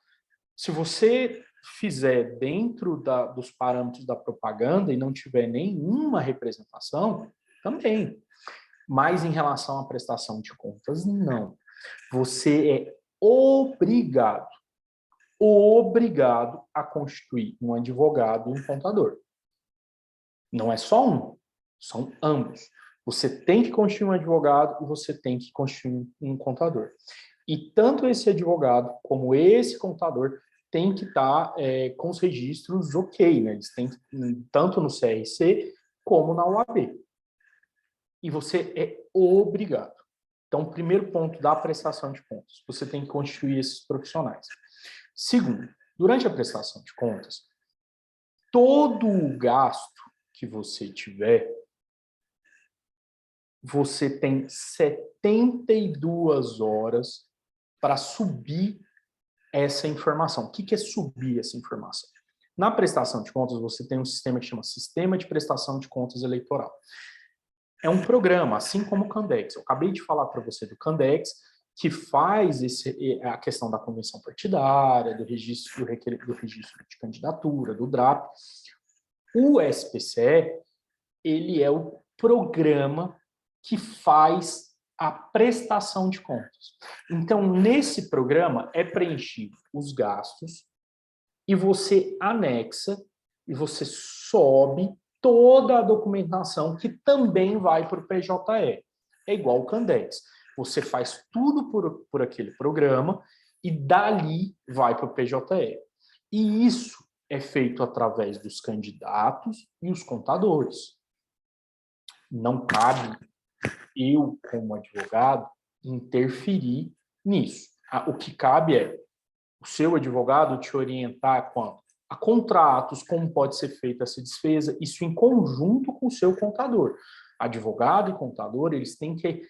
Se você fizer dentro dos parâmetros da propaganda e não tiver nenhuma representação, também. Mas em relação à prestação de contas, não. Você é obrigado a constituir um advogado e um contador. Não é só um, são ambos. Você tem que constituir um advogado e você tem que constituir um contador. E tanto esse advogado como esse contador tem que estar com os registros ok, né? Eles têm tanto no CRC como na UAB. E você é obrigado. Então, o primeiro ponto da prestação de contas, você tem que constituir esses profissionais. Segundo, durante a prestação de contas, todo o gasto que você tiver, você tem 72 horas para subir essa informação. O que é subir essa informação? Na prestação de contas, você tem um sistema que chama Sistema de Prestação de Contas Eleitoral. É um programa, assim como o Candex. Eu acabei de falar para você do Candex, que faz a questão da convenção partidária, do registro de candidatura, do DRAP. O SPCE, ele é o programa que faz a prestação de contas. Então, nesse programa, é preenchido os gastos e você anexa e você sobe toda a documentação que também vai para o PJE. É igual o Candex. você faz tudo por aquele programa e dali vai para o PJE. E isso é feito através dos candidatos e os contadores. Não cabe eu, como advogado, interferir nisso. O que cabe é o seu advogado te orientar quanto a contratos, como pode ser feita essa despesa, isso em conjunto com o seu contador. Advogado e contador, eles têm que...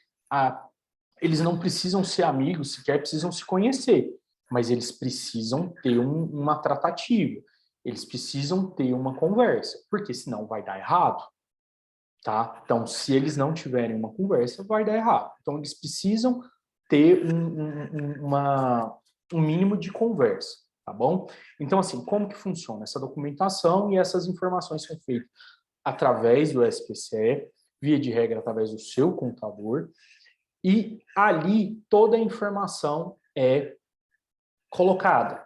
eles não precisam ser amigos, sequer precisam se conhecer, mas eles precisam ter uma tratativa, eles precisam ter uma conversa, porque senão vai dar errado. Tá? Então, se eles não tiverem uma conversa, vai dar errado. Então, eles precisam ter um mínimo de conversa, tá bom? Então, assim, como que funciona essa documentação e essas informações são feitas através do SPCE, via de regra, através do seu contador, e ali toda a informação é colocada.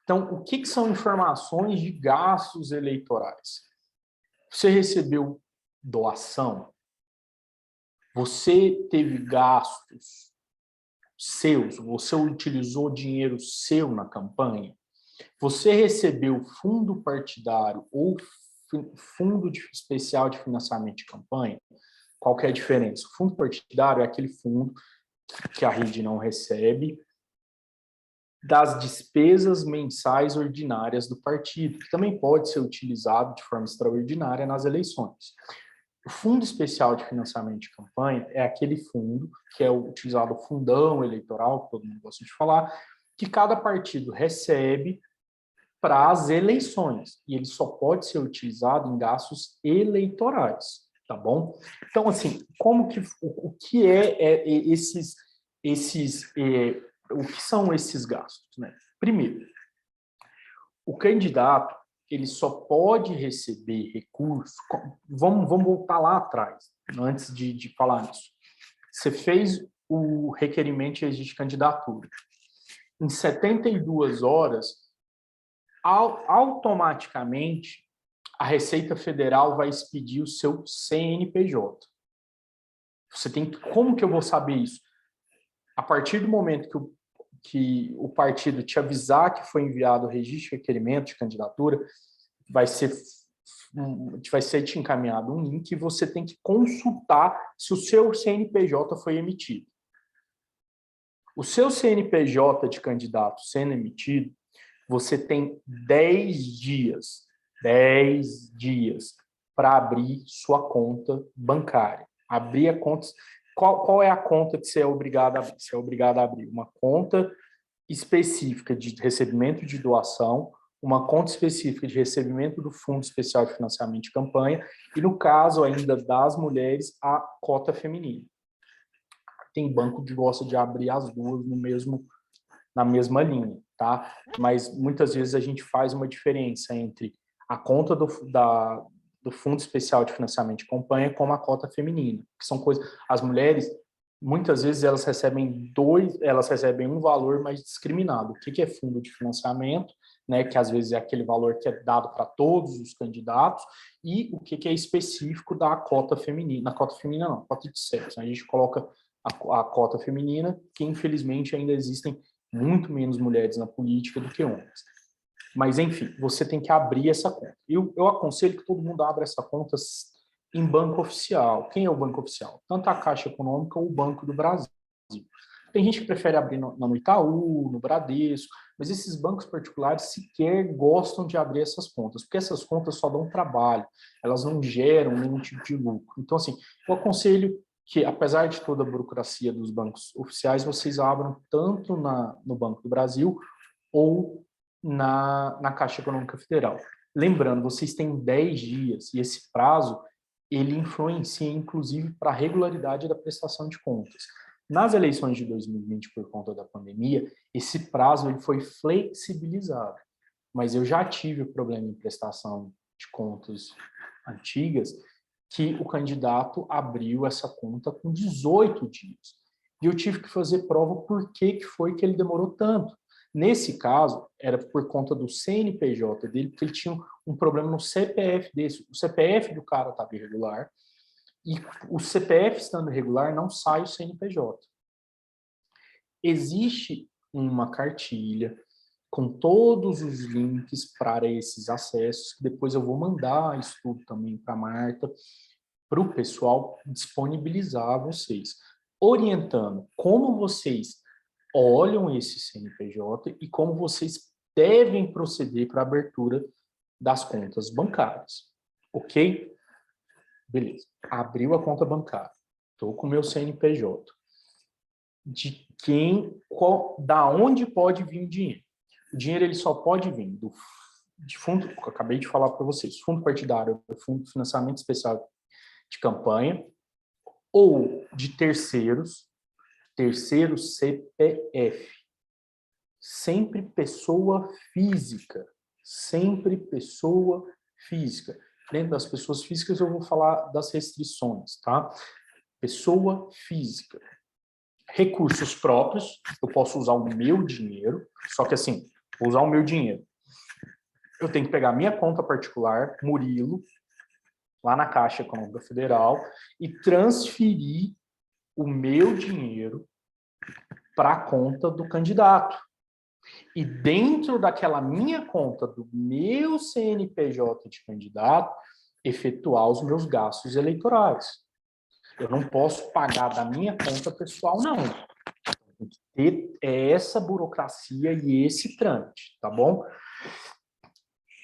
Então, o que são informações de gastos eleitorais? Você recebeu doação? Você teve gastos seus? Você utilizou dinheiro seu na campanha? Você recebeu fundo partidário ou fundo especial de financiamento de campanha? Qual que é a diferença? O fundo partidário é aquele fundo que a rede não recebe das despesas mensais ordinárias do partido, que também pode ser utilizado de forma extraordinária nas eleições. O Fundo Especial de Financiamento de Campanha é aquele fundo que é utilizado, o fundão eleitoral, que todo mundo gosta de falar, que cada partido recebe para as eleições, e ele só pode ser utilizado em gastos eleitorais, tá bom? Então, assim, como que, o que o que são esses gastos, né? Primeiro, o candidato, ele só pode receber recurso, vamos voltar lá atrás, antes de falar nisso. Você fez o requerimento de candidatura. Em 72 horas, automaticamente, a Receita Federal vai expedir o seu CNPJ. Você tem que, como que eu vou saber isso? A partir do momento que o partido te avisar que foi enviado o registro de requerimento de candidatura, vai ser te encaminhado um link e você tem que consultar se o seu CNPJ foi emitido. O seu CNPJ de candidato sendo emitido, você tem 10 dias para abrir sua conta bancária. Abrir a conta... Qual é a conta que você é obrigado a abrir? Você é obrigado a abrir uma conta específica de recebimento de doação, uma conta específica de recebimento do Fundo Especial de Financiamento de Campanha e, no caso ainda das mulheres, a cota feminina. Tem banco que gosta de abrir as duas na mesma linha, tá? Mas muitas vezes a gente faz uma diferença entre a conta do Fundo Especial de Financiamento de Campanha com a cota feminina, que são coisas... As mulheres, muitas vezes, elas recebem um valor mais discriminado. O que é fundo de financiamento, né, que às vezes é aquele valor que é dado para todos os candidatos, e o que é específico da cota feminina. Na cota feminina não, cota de sexo. A gente coloca a cota feminina, que infelizmente ainda existem muito menos mulheres na política do que homens. Mas, enfim, você tem que abrir essa conta. Eu aconselho que todo mundo abra essa conta em banco oficial. Quem é o banco oficial? Tanto a Caixa Econômica ou o Banco do Brasil. Tem gente que prefere abrir no Itaú, no Bradesco, mas esses bancos particulares sequer gostam de abrir essas contas, porque essas contas só dão trabalho, elas não geram nenhum tipo de lucro. Então, assim, eu aconselho que, apesar de toda a burocracia dos bancos oficiais, vocês abram tanto no Banco do Brasil ou na Caixa Econômica Federal. Lembrando, vocês têm 10 dias, e esse prazo, ele influencia, inclusive, para a regularidade da prestação de contas. Nas eleições de 2020, por conta da pandemia, esse prazo ele foi flexibilizado, mas eu já tive o problema em prestação de contas antigas, que o candidato abriu essa conta com 18 dias. E eu tive que fazer prova por que foi que ele demorou tanto. Nesse caso, era por conta do CNPJ dele, porque ele tinha um problema no CPF desse. O CPF do cara estava irregular, e o CPF estando irregular, não sai o CNPJ. Existe uma cartilha com todos os links para esses acessos, que depois eu vou mandar isso tudo também para a Marta, para o pessoal disponibilizar a vocês, orientando como vocês olham esse CNPJ e como vocês devem proceder para a abertura das contas bancárias, ok? Beleza, abriu a conta bancária, estou com o meu CNPJ. De da onde pode vir o dinheiro? O dinheiro ele só pode vir de fundo, que eu acabei de falar para vocês, fundo partidário, fundo de financiamento especial de campanha, ou de terceiros CPF. Sempre pessoa física. Sempre pessoa física. Dentro das pessoas físicas eu vou falar das restrições, tá? Pessoa física. Recursos próprios, eu posso usar o meu dinheiro, só que assim, vou usar o meu dinheiro. Eu tenho que pegar minha conta particular, Murilo, lá na Caixa Econômica Federal, e transferir o meu dinheiro para a conta do candidato. E dentro daquela minha conta, do meu CNPJ de candidato, efetuar os meus gastos eleitorais. Eu não posso pagar da minha conta pessoal, não. Tem que ter essa burocracia e esse trâmite, tá bom?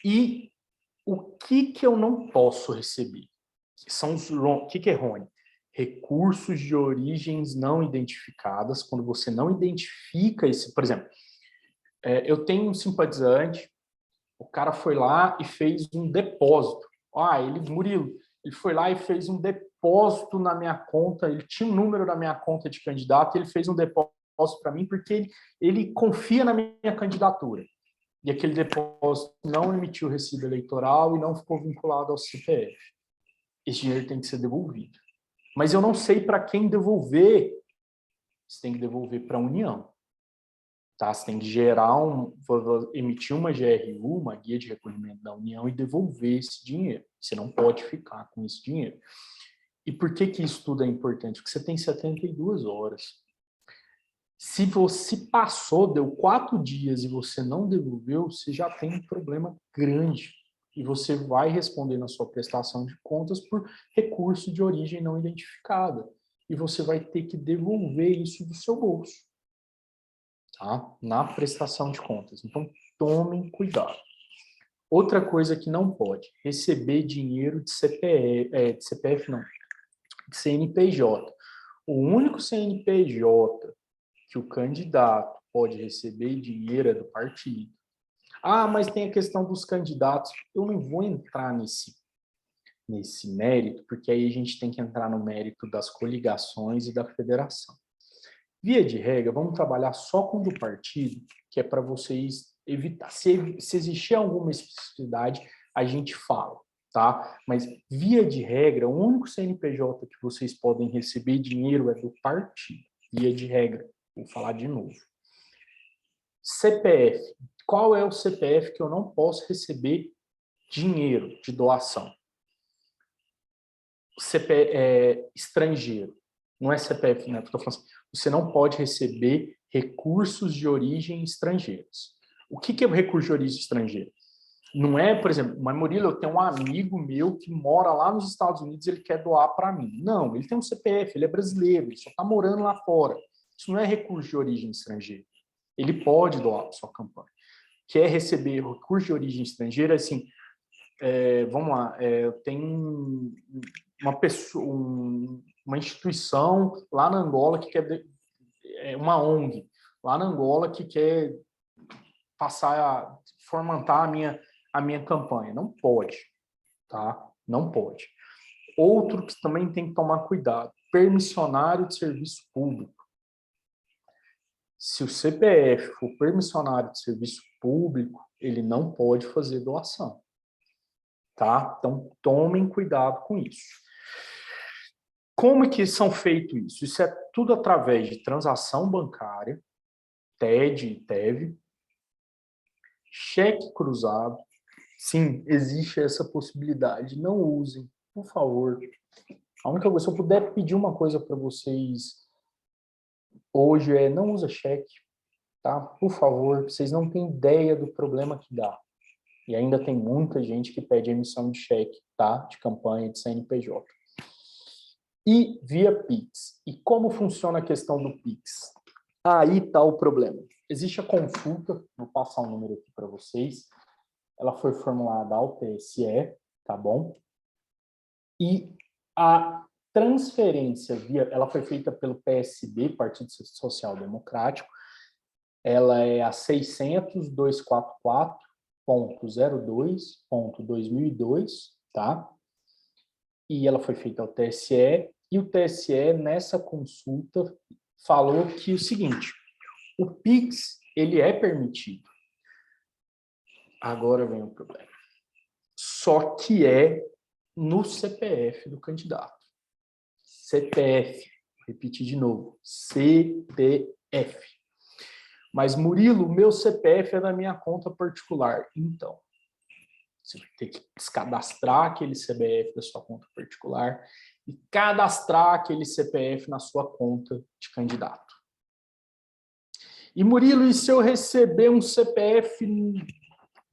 E o que eu não posso receber? O que é RONE? Recursos de origens não identificadas. Quando você não identifica esse, por exemplo, eu tenho um simpatizante, o cara foi lá e fez um depósito. Murilo, ele foi lá e fez um depósito na minha conta, ele tinha um número da minha conta de candidato, ele fez um depósito para mim porque ele confia na minha candidatura. E aquele depósito não emitiu recibo eleitoral e não ficou vinculado ao CPF. Esse dinheiro tem que ser devolvido. Mas eu não sei para quem devolver. Você tem que devolver para a União. Tá? Você tem que emitir uma GRU, uma guia de recolhimento da União, e devolver esse dinheiro. Você não pode ficar com esse dinheiro. E por que isso tudo é importante? Porque você tem 72 horas. Se você passou, deu 4 dias e você não devolveu, você já tem um problema grande. E você vai responder na sua prestação de contas por recurso de origem não identificada. E você vai ter que devolver isso do seu bolso. Tá? Na prestação de contas. Então, tomem cuidado. Outra coisa que não pode, receber dinheiro de CPF não, de CNPJ. O único CNPJ que o candidato pode receber dinheiro é do partido. Mas tem a questão dos candidatos. Eu não vou entrar nesse mérito, porque aí a gente tem que entrar no mérito das coligações e da federação. Via de regra, vamos trabalhar só com o do partido, que é para vocês evitar. Se existir alguma especificidade, a gente fala, tá? Mas, via de regra, o único CNPJ que vocês podem receber dinheiro é do partido. Via de regra. Vou falar de novo. CPF. Qual é o CPF que eu não posso receber dinheiro de doação? Estrangeiro. Não é CPF, né? Estou falando assim, você não pode receber recursos de origem estrangeiros. O que é o recurso de origem estrangeira? Não é, por exemplo, mas Murilo, eu tenho um amigo meu que mora lá nos Estados Unidos e ele quer doar para mim. Não, ele tem um CPF, ele é brasileiro, ele só está morando lá fora. Isso não é recurso de origem estrangeira. Ele pode doar para sua campanha. Quer receber recurso de origem estrangeira, assim, vamos lá, eu tenho uma pessoa, uma instituição lá na Angola que quer, uma ONG lá na Angola que quer formatar a minha campanha. Não pode, tá? Não pode. Outro que também tem que tomar cuidado, permissionário de serviço público. Se o CPF for permissionário de serviço público, ele não pode fazer doação. Tá? Então, tomem cuidado com isso. Como é que são feito isso? Isso é tudo através de transação bancária, TED e TEV, cheque cruzado. Sim, existe essa possibilidade. Não usem, por favor. A única coisa, se eu puder pedir uma coisa para vocês hoje é não usa cheque, tá? Por favor, vocês não têm ideia do problema que dá. E ainda tem muita gente que pede emissão de cheque, tá? De campanha de CNPJ. E via Pix. E como funciona a questão do Pix? Aí está o problema. Existe a consulta, vou passar um número aqui para vocês. Ela foi formulada ao TSE, tá bom? E a transferência ela foi feita pelo PSD, Partido Social Democrático. Ela é a 600.244.02.2002, tá? E ela foi feita ao TSE, e o TSE, nessa consulta, falou que o seguinte, o Pix, ele é permitido. Agora vem o problema. Só que é no CPF do candidato. CPF, repetir de novo, CPF. Mas, Murilo, o meu CPF é da minha conta particular. Então, você vai ter que descadastrar aquele CPF da sua conta particular e cadastrar aquele CPF na sua conta de candidato. E, Murilo, e se eu receber um CPF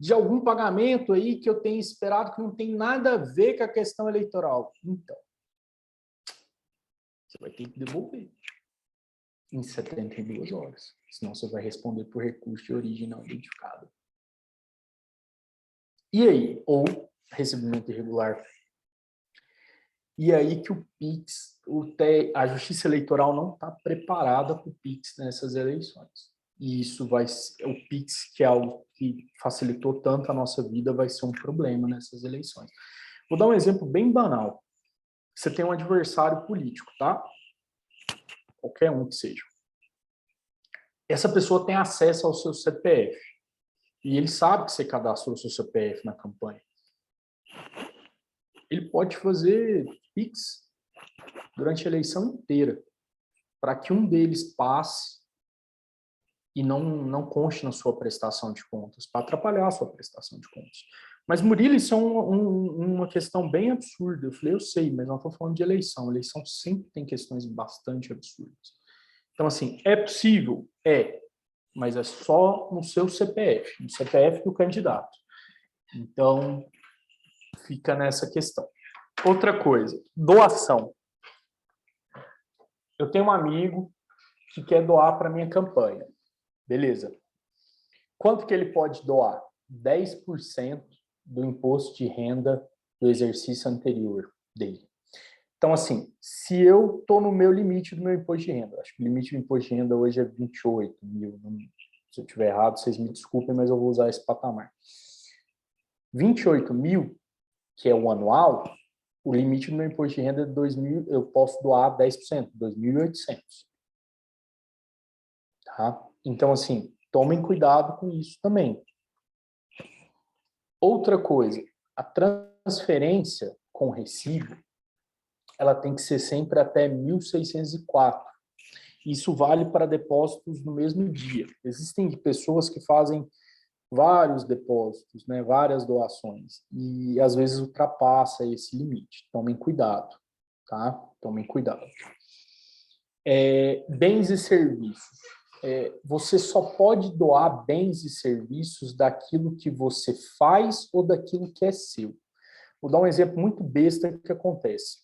de algum pagamento aí que eu tenho esperado que não tem nada a ver com a questão eleitoral? Então, você vai ter que devolver em 72 horas. Senão você vai responder por recurso de origem não identificada. E aí? Ou recebimento irregular. E aí que o Pix, a Justiça Eleitoral não está preparada para o Pix nessas eleições. E isso vai ser, o Pix, que é algo que facilitou tanto a nossa vida, vai ser um problema nessas eleições. Vou dar um exemplo bem banal. Você tem um adversário político, tá? Qualquer um que seja. Essa pessoa tem acesso ao seu CPF. E ele sabe que você cadastrou o seu CPF na campanha. Ele pode fazer Pix durante a eleição inteira, para que um deles passe e não conste na sua prestação de contas, para atrapalhar a sua prestação de contas. Mas, Murilo, isso é uma questão bem absurda. Eu falei, eu sei, mas nós estamos falando de eleição. A eleição sempre tem questões bastante absurdas. Então, assim, é possível? É, mas é só no seu CPF, no CPF do candidato. Então, fica nessa questão. Outra coisa, doação. Eu tenho um amigo que quer doar para minha campanha. Beleza. Quanto que ele pode doar? 10% do imposto de renda do exercício anterior dele. Então, assim, se eu estou no meu limite do meu imposto de renda, acho que o limite do imposto de renda hoje é 28 mil. Se eu estiver errado, vocês me desculpem, mas eu vou usar esse patamar. 28 mil, que é o anual, o limite do meu imposto de renda é 2.000, eu posso doar 10%, 2.800. Tá? Então, assim, tomem cuidado com isso também. Outra coisa, a transferência com recibo, ela tem que ser sempre até 1.604. Isso vale para depósitos no mesmo dia. Existem pessoas que fazem vários depósitos, né, várias doações, e às vezes ultrapassa esse limite. Tomem cuidado, tá? Tomem cuidado. Bens e serviços. Você só pode doar bens e serviços daquilo que você faz ou daquilo que é seu. Vou dar um exemplo muito besta que acontece.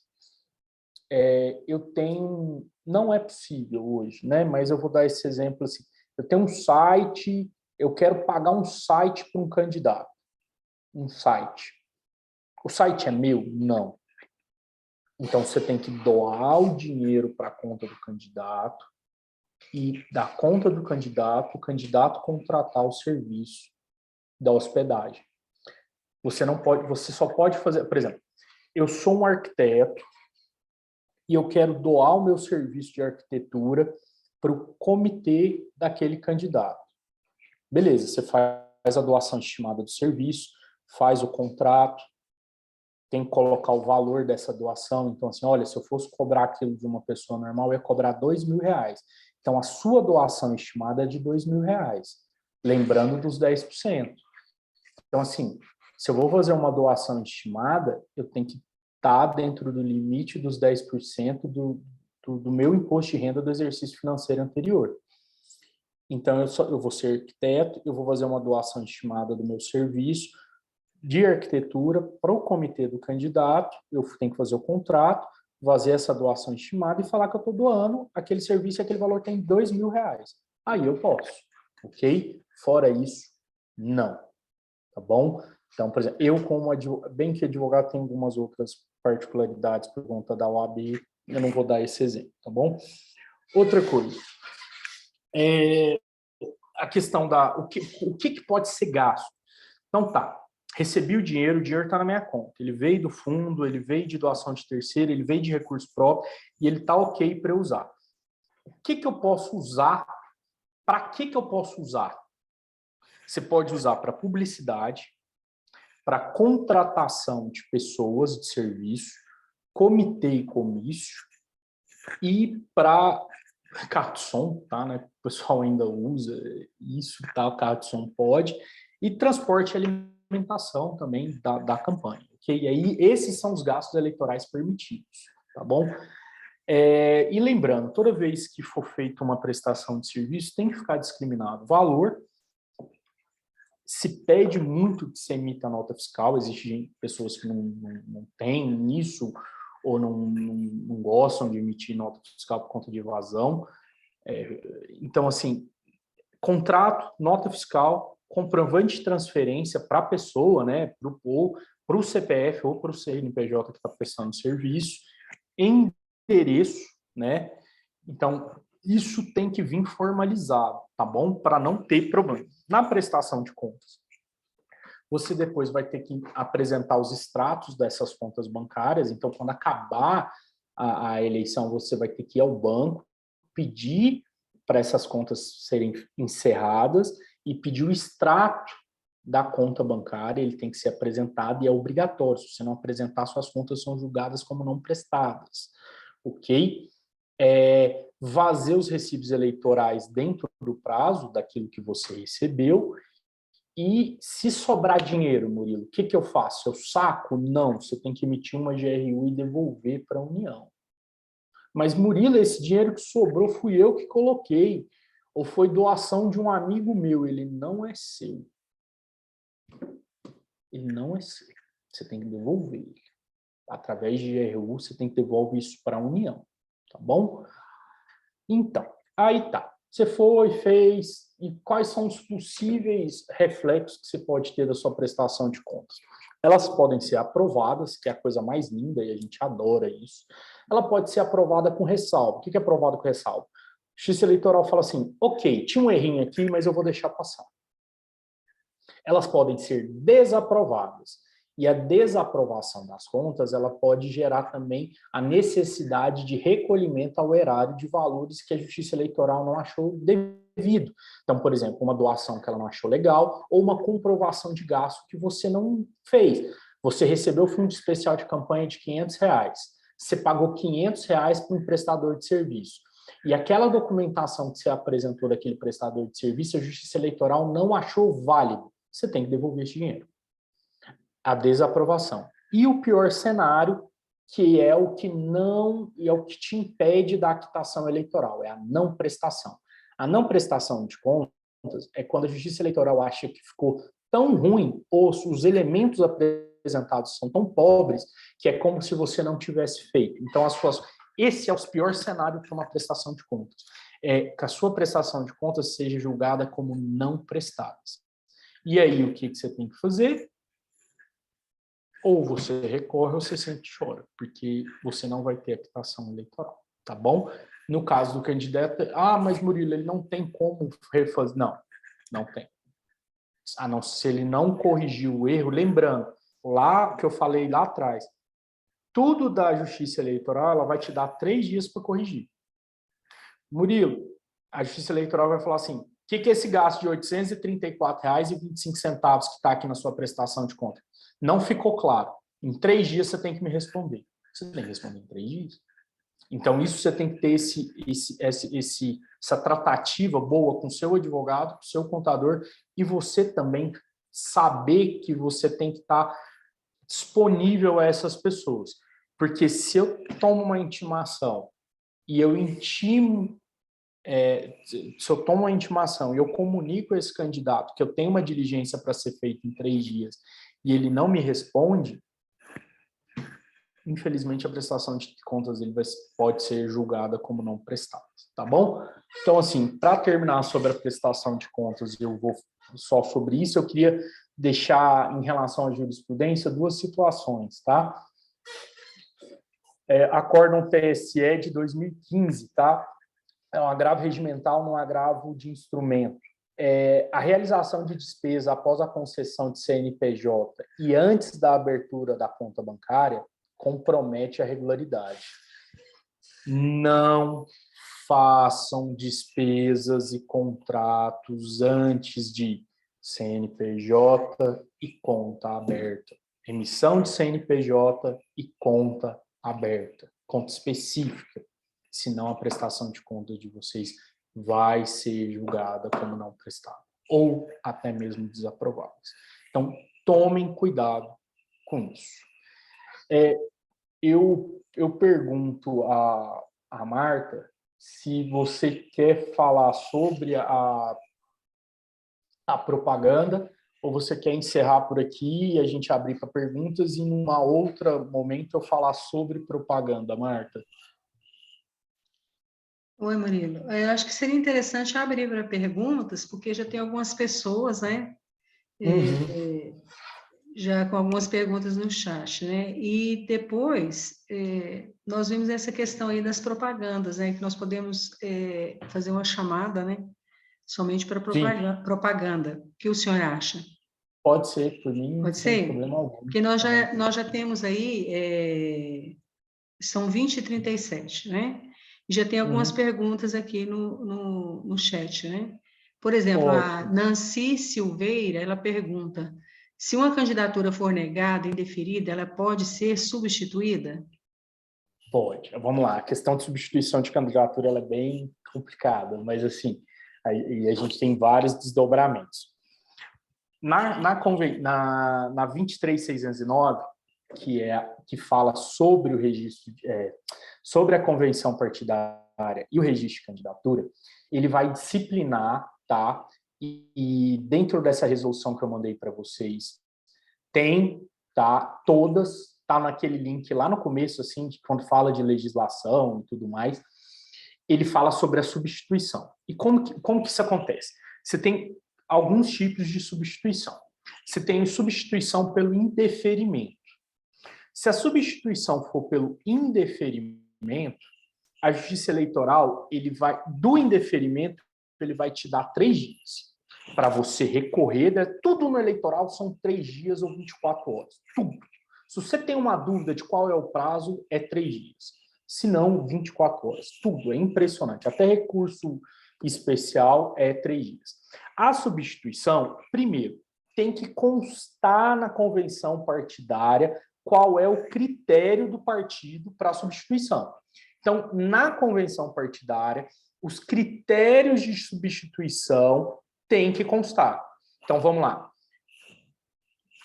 Eu tenho, não é possível hoje, né? Mas eu vou dar esse exemplo assim. Eu tenho um site, eu quero pagar um site para um candidato. Um site. O site é meu? Não. Então você tem que doar o dinheiro para a conta do candidato e da conta do candidato, o candidato contratar o serviço da hospedagem. Você só pode fazer, por exemplo, eu sou um arquiteto e eu quero doar o meu serviço de arquitetura para o comitê daquele candidato. Beleza, você faz a doação estimada do serviço, faz o contrato, tem que colocar o valor dessa doação. Então, assim, olha, se eu fosse cobrar aquilo de uma pessoa normal, eu ia cobrar R$2.000. Então, a sua doação estimada é de R$2.000, lembrando dos 10%. Então, assim, se eu vou fazer uma doação estimada, eu tenho que estar dentro do limite dos 10% do meu imposto de renda do exercício financeiro anterior. Então, eu vou ser arquiteto, eu vou fazer uma doação estimada do meu serviço de arquitetura para o comitê do candidato, eu tenho que fazer o contrato, fazer essa doação estimada e falar que eu estou doando aquele serviço e aquele valor tem R$2.000. Aí eu posso, ok? Fora isso, não. Tá bom? Então, por exemplo, eu como advogado, bem que advogado tem algumas outras particularidades por conta da OAB, eu não vou dar esse exemplo, tá bom? Outra coisa, a questão o que pode ser gasto. Então tá, recebi o dinheiro está na minha conta, ele veio do fundo, ele veio de doação de terceiro, ele veio de recurso próprio e ele tá ok para eu usar. O que eu posso usar? Para que eu posso usar? Você pode usar para publicidade, para contratação de pessoas de serviço, comitê e comício, e para carro de som, tá, né? O pessoal ainda usa isso, tá? O carro de som pode, e transporte e alimentação também da campanha, ok? E aí, esses são os gastos eleitorais permitidos, tá bom? E lembrando, toda vez que for feita uma prestação de serviço, tem que ficar discriminado valor. Se pede muito que se emita nota fiscal, existem pessoas que não têm isso ou não gostam de emitir nota fiscal por conta de evasão. Então, assim, contrato, nota fiscal, comprovante de transferência para a pessoa, né, para o CPF ou para o CNPJ que está prestando serviço, endereço, né? Então, isso tem que vir formalizado, tá bom? Para não ter problema. Na prestação de contas, você depois vai ter que apresentar os extratos dessas contas bancárias. Então, quando acabar a eleição, você vai ter que ir ao banco, pedir para essas contas serem encerradas e pedir o extrato da conta bancária, ele tem que ser apresentado e é obrigatório. Se você não apresentar, suas contas são julgadas como não prestadas, ok? Fazer os recibos eleitorais dentro do prazo daquilo que você recebeu. E se sobrar dinheiro, Murilo, o que eu faço? Eu saco? Não, você tem que emitir uma GRU e devolver para a União. Mas, Murilo, esse dinheiro que sobrou fui eu que coloquei, ou foi doação de um amigo meu, ele não é seu. Ele não é seu. Você tem que devolver ele. Através de GRU, você tem que devolver isso para a União, tá bom? Então, aí tá. Você foi, fez, e quais são os possíveis reflexos que você pode ter da sua prestação de contas? Elas podem ser aprovadas, que é a coisa mais linda, e a gente adora isso. Ela pode ser aprovada com ressalva. O que é aprovado com ressalva? Justiça Eleitoral fala assim, ok, tinha um errinho aqui, mas eu vou deixar passar. Elas podem ser desaprovadas. E a desaprovação das contas, ela pode gerar também a necessidade de recolhimento ao erário de valores que a Justiça Eleitoral não achou devido. Então, por exemplo, uma doação que ela não achou legal ou uma comprovação de gasto que você não fez. Você recebeu o fundo especial de campanha de R$500. Você pagou R$500 para um prestador de serviço. E aquela documentação que você apresentou daquele prestador de serviço, a Justiça Eleitoral não achou válido. Você tem que devolver esse dinheiro. A desaprovação. E o pior cenário, que é o que te impede da quitação eleitoral, é a não prestação. A não prestação de contas é quando a Justiça Eleitoral acha que ficou tão ruim, ou os elementos apresentados são tão pobres, que é como se você não tivesse feito. Então, esse é o pior cenário para uma prestação de contas. Que a sua prestação de contas seja julgada como não prestada. E aí, o que você tem que fazer? Ou você recorre ou você sempre chora, porque você não vai ter a quitação eleitoral, tá bom? No caso do candidato, mas Murilo, ele não tem como refazer. Não, não tem. A não ser se ele não corrigiu o erro, lembrando, lá que eu falei lá atrás, tudo da Justiça Eleitoral, ela vai te dar 3 dias para corrigir. Murilo, a Justiça Eleitoral vai falar assim, o que é esse gasto de R$834,25 que está aqui na sua prestação de conta? Não ficou claro. Em 3 dias você tem que me responder. Você tem que responder em 3 dias. Então, isso você tem que ter essa tratativa boa com o seu advogado, com o seu contador, e você também saber que você tem que estar disponível a essas pessoas. Porque se eu tomo uma intimação e eu intimo, se eu tomo uma intimação e eu comunico a esse candidato que eu tenho uma diligência para ser feita em 3 dias e ele não me responde, infelizmente a prestação de contas dele pode ser julgada como não prestada, tá bom? Então, assim, para terminar sobre a prestação de contas, eu vou só sobre isso, eu queria deixar, em relação à jurisprudência, 2 situações, tá? Acórdão TSE de 2015, tá? É um agravo regimental num agravo de instrumento. A realização de despesa após a concessão de CNPJ e antes da abertura da conta bancária compromete a regularidade. Não façam despesas e contratos antes de CNPJ e conta aberta. Emissão de CNPJ e conta aberta, conta específica, senão a prestação de contas de vocês vai ser julgada como não prestada, ou até mesmo desaprovada. Então, tomem cuidado com isso. Eu pergunto a Marta se você quer falar sobre a propaganda ou você quer encerrar por aqui e a gente abrir para perguntas e numa outra momento eu falar sobre propaganda, Marta. Oi, Murilo. Eu acho que seria interessante abrir para perguntas, porque já tem algumas pessoas, né? Uhum. Já com algumas perguntas no chat, né? E depois, nós vimos essa questão aí das propagandas, né? Que nós podemos fazer uma chamada, né? Somente para Sim, propaganda. O que o senhor acha? pode ser, por mim, Pode sem ser? problema algum. Porque Tá bom. nós já temos aí, são 20h37, né? E já tem algumas Uhum. perguntas aqui no chat, né? Por exemplo, a Ótimo. Nancy Silveira, ela pergunta, se uma candidatura for negada, indeferida, ela pode ser substituída? Pode. Vamos lá. A questão de substituição de candidatura ela é bem complicada, mas assim, a gente tem vários desdobramentos. Na 23.609, que fala sobre o registro, sobre a convenção partidária e o registro de candidatura, ele vai disciplinar, tá? E dentro dessa resolução que eu mandei para vocês, tem, tá? Todas, tá naquele link lá no começo, assim, de quando fala de legislação e tudo mais, ele fala sobre a substituição. E como que isso acontece? Você tem alguns tipos de substituição. Você tem substituição pelo indeferimento. Se a substituição for pelo indeferimento, a Justiça Eleitoral, do indeferimento, ele vai te dar 3 dias para você recorrer. Tudo no eleitoral são 3 dias ou 24 horas. Tudo. Se você tem uma dúvida de qual é o prazo, é 3 dias. Se não, 24 horas. Tudo. É impressionante. Até recurso especial é 3 dias. A substituição, primeiro, tem que constar na convenção partidária qual é o critério do partido para a substituição. Então, na convenção partidária, os critérios de substituição têm que constar. Então, vamos lá.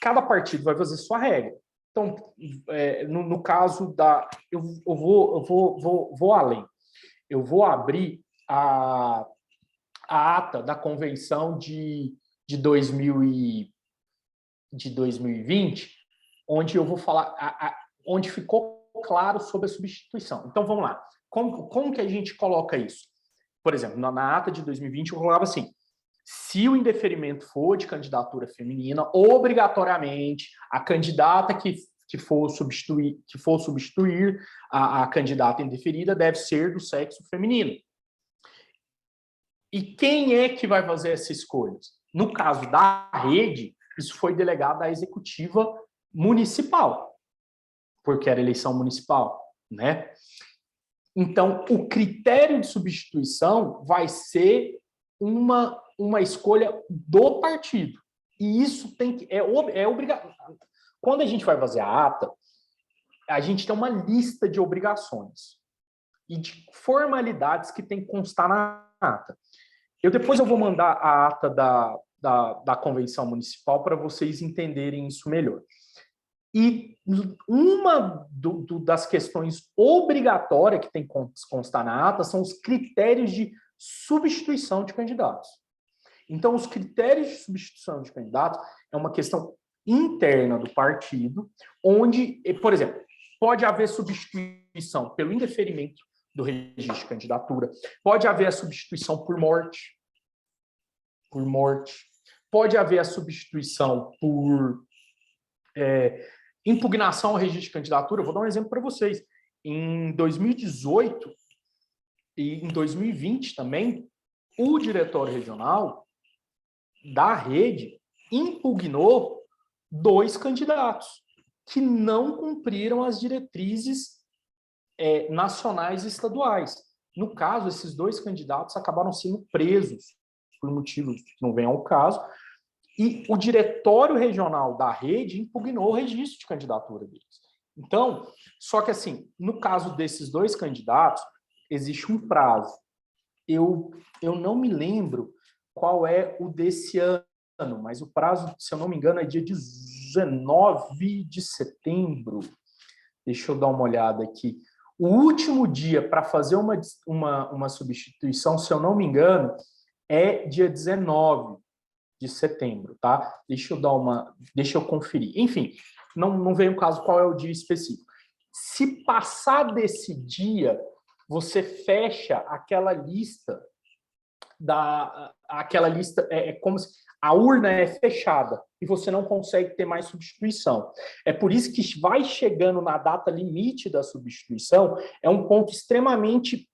Cada partido vai fazer sua regra. Então, no caso da... Eu vou além. Eu vou abrir a ata da convenção de 2020, onde eu vou falar, onde ficou claro sobre a substituição. Então, vamos lá. Como que a gente coloca isso? Por exemplo, na ata de 2020, eu colocava assim, se o indeferimento for de candidatura feminina, obrigatoriamente, a candidata que for substituir a candidata indeferida deve ser do sexo feminino. E quem é que vai fazer essa escolha? No caso da rede, isso foi delegado à executiva municipal, porque era eleição municipal, né? Então, o critério de substituição vai ser uma escolha do partido. E isso tem que é obrigado. Quando a gente vai fazer a ata, a gente tem uma lista de obrigações e de formalidades que tem que constar na ata. Depois eu vou mandar a ata da convenção municipal para vocês entenderem isso melhor. E uma das questões obrigatórias que tem que constar na ata são os critérios de substituição de candidatos. Então, os critérios de substituição de candidatos é uma questão interna do partido, onde, por exemplo, pode haver substituição pelo indeferimento do registro de candidatura, pode haver a substituição por morte, pode haver a substituição por impugnação ao registro de candidatura. Vou dar um exemplo para vocês. Em 2018 e em 2020 também, o diretório regional da rede impugnou 2 candidatos que não cumpriram as diretrizes nacionais e estaduais. No caso, esses 2 candidatos acabaram sendo presos por motivos que não vêm ao caso, e o diretório regional da rede impugnou o registro de candidatura deles. Então, só que assim, no caso desses 2 candidatos, existe um prazo. Eu não me lembro qual é o desse ano, mas o prazo, se eu não me engano, é dia 19 de setembro. Deixa eu dar uma olhada aqui. O último dia para fazer uma substituição, se eu não me engano, é dia 19 de setembro, tá? Deixa eu conferir. Enfim, não vem o caso qual é o dia específico. Se passar desse dia, você fecha aquela lista é como se a urna é fechada e você não consegue ter mais substituição. É por isso que vai chegando na data limite da substituição, é um ponto extremamente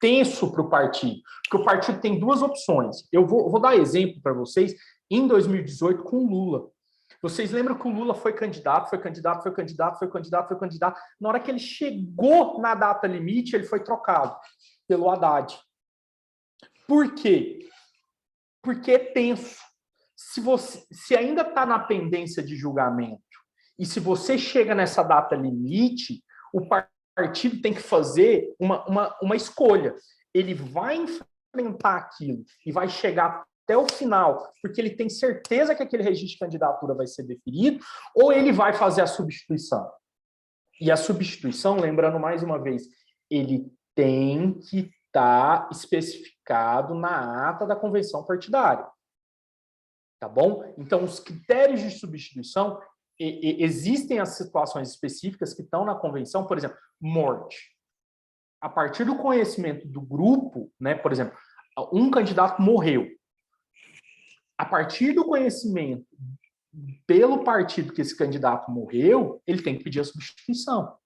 tenso para o partido, porque o partido tem 2 opções. Eu vou dar exemplo para vocês em 2018 com o Lula. Vocês lembram que o Lula foi candidato. Na hora que ele chegou na data limite, ele foi trocado pelo Haddad. Por quê? Porque é tenso. Se ainda está na pendência de julgamento e se você chega nessa data limite, o partido tem que fazer uma escolha. Ele vai enfrentar aquilo e vai chegar até o final, porque ele tem certeza que aquele registro de candidatura vai ser deferido, ou ele vai fazer a substituição. E a substituição, lembrando mais uma vez, ele tem que estar especificado na ata da convenção partidária. Tá bom? Então, os critérios de substituição, existem as situações específicas que estão na convenção, por exemplo, morte. A partir do conhecimento do grupo, né, por exemplo, um candidato morreu. A partir do conhecimento pelo partido que esse candidato morreu, ele tem que pedir a substituição.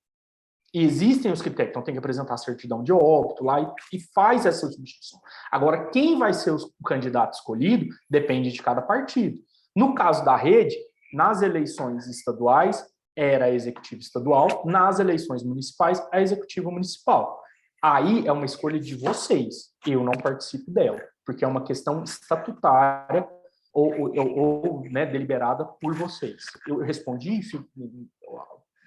E existem os critérios, então tem que apresentar a certidão de óbito lá e faz essa substituição. Agora, quem vai ser o candidato escolhido depende de cada partido. No caso da rede, nas eleições estaduais, era a executiva estadual, nas eleições municipais, a executiva municipal. Aí é uma escolha de vocês, eu não participo dela, porque é uma questão estatutária ou né, deliberada por vocês. Eu respondi,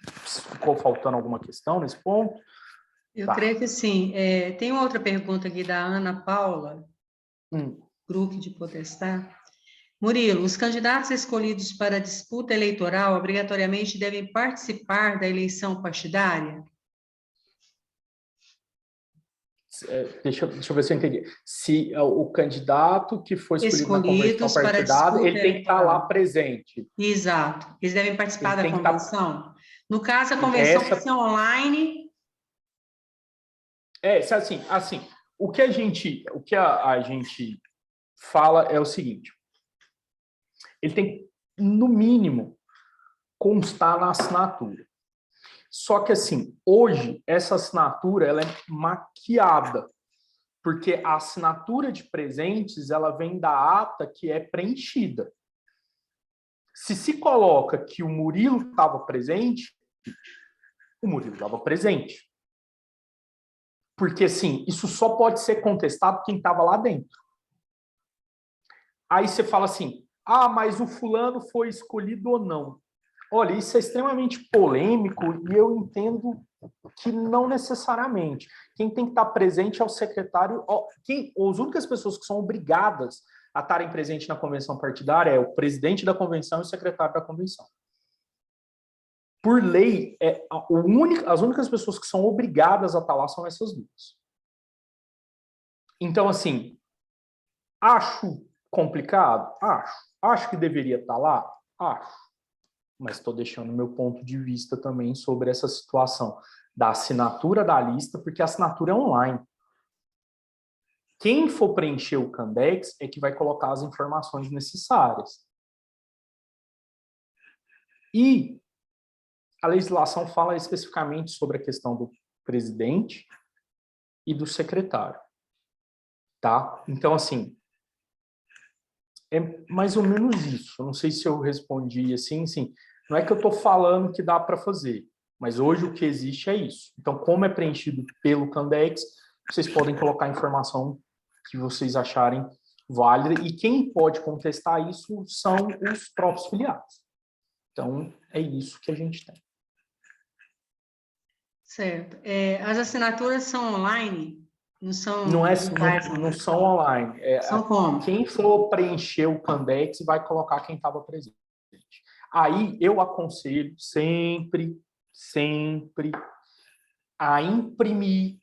ficou faltando alguma questão nesse ponto? Eu creio que sim. Tem uma outra pergunta aqui da Ana Paula, Grupo de Potestade. Murilo, os candidatos escolhidos para a disputa eleitoral obrigatoriamente devem participar da eleição partidária? Deixa eu ver se eu entendi. Se o candidato que foi escolhido na convenção partidária, ele tem que estar lá presente. Exato. Eles devem participar da convenção? No caso, a convenção vai ser online? Assim, o que a gente fala é o seguinte: ele tem, no mínimo, constar na assinatura. Só que, assim, hoje, essa assinatura ela é maquiada, porque a assinatura de presentes ela vem da ata que é preenchida. Se coloca que o Murilo estava presente, o Murilo estava presente. Porque, assim, isso só pode ser contestado quem estava lá dentro. Aí você fala assim, mas o fulano foi escolhido ou não. Olha, isso é extremamente polêmico e eu entendo que não necessariamente. Quem tem que estar presente é o secretário. As únicas pessoas que são obrigadas a estarem presentes na convenção partidária é o presidente da convenção e o secretário da convenção. por lei, as únicas pessoas que são obrigadas a estar lá são essas duas. Então, assim, acho complicado? Acho. Acho que deveria estar lá? Acho. Mas estou deixando meu ponto de vista também sobre essa situação da assinatura da lista, porque a assinatura é online. Quem for preencher o Candex é que vai colocar as informações necessárias. E a legislação fala especificamente sobre a questão do presidente e do secretário, tá? Então, assim, é mais ou menos isso. Eu não sei se eu respondi assim, sim. Não é que eu estou falando que dá para fazer, mas hoje o que existe é isso. Então, como é preenchido pelo Candex, vocês podem colocar a informação que vocês acharem válida, e quem pode contestar isso são os próprios filiados. Então, é isso que a gente tem. Certo. As assinaturas são online? Não são Não são online. São como? Quem for preencher o Candex vai colocar quem estava presente. Aí eu aconselho sempre a imprimir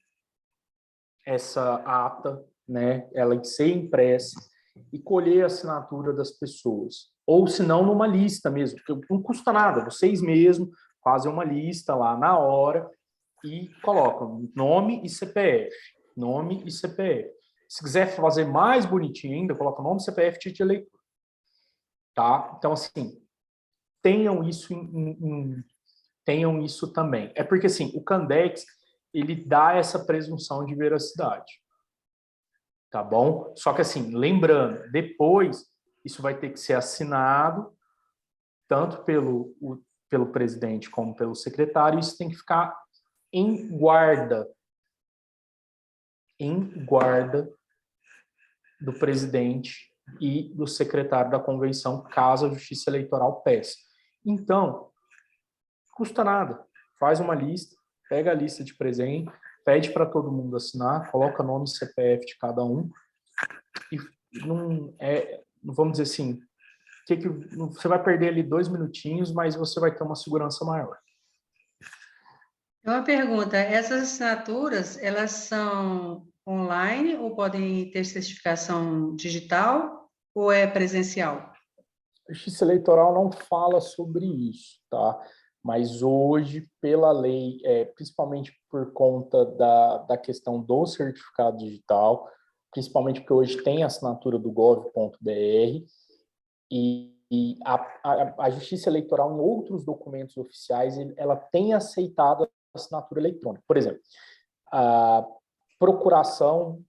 essa ata, né? Ela ser impressa e colher a assinatura das pessoas. Ou se não, numa lista mesmo, porque não custa nada. Vocês mesmos fazem uma lista lá na hora e colocam nome e CPF. Nome e CPF. Se quiser fazer mais bonitinho ainda, coloca nome, CPF, título de eleitor. Tá? Então, assim, tenham isso também. É porque, assim, o Candex, ele dá essa presunção de veracidade. Tá bom? Só que, assim, lembrando, depois, isso vai ter que ser assinado tanto pelo presidente como pelo secretário, e isso tem que ficar em guarda do presidente e do secretário da convenção, caso a Justiça Eleitoral peça. Então, custa nada. Faz uma lista, pega a lista de presente, pede para todo mundo assinar, coloca nome e CPF de cada um, e vamos dizer assim, você vai perder ali 2 minutinhos, mas você vai ter uma segurança maior. Uma pergunta, essas assinaturas, elas são online ou podem ter certificação digital ou é presencial? A Justiça Eleitoral não fala sobre isso, tá? Mas hoje, pela lei, principalmente por conta da questão do certificado digital, principalmente porque hoje tem a assinatura do gov.br, e a Justiça Eleitoral, em outros documentos oficiais, ela tem aceitado a assinatura eletrônica. Por exemplo, a procuração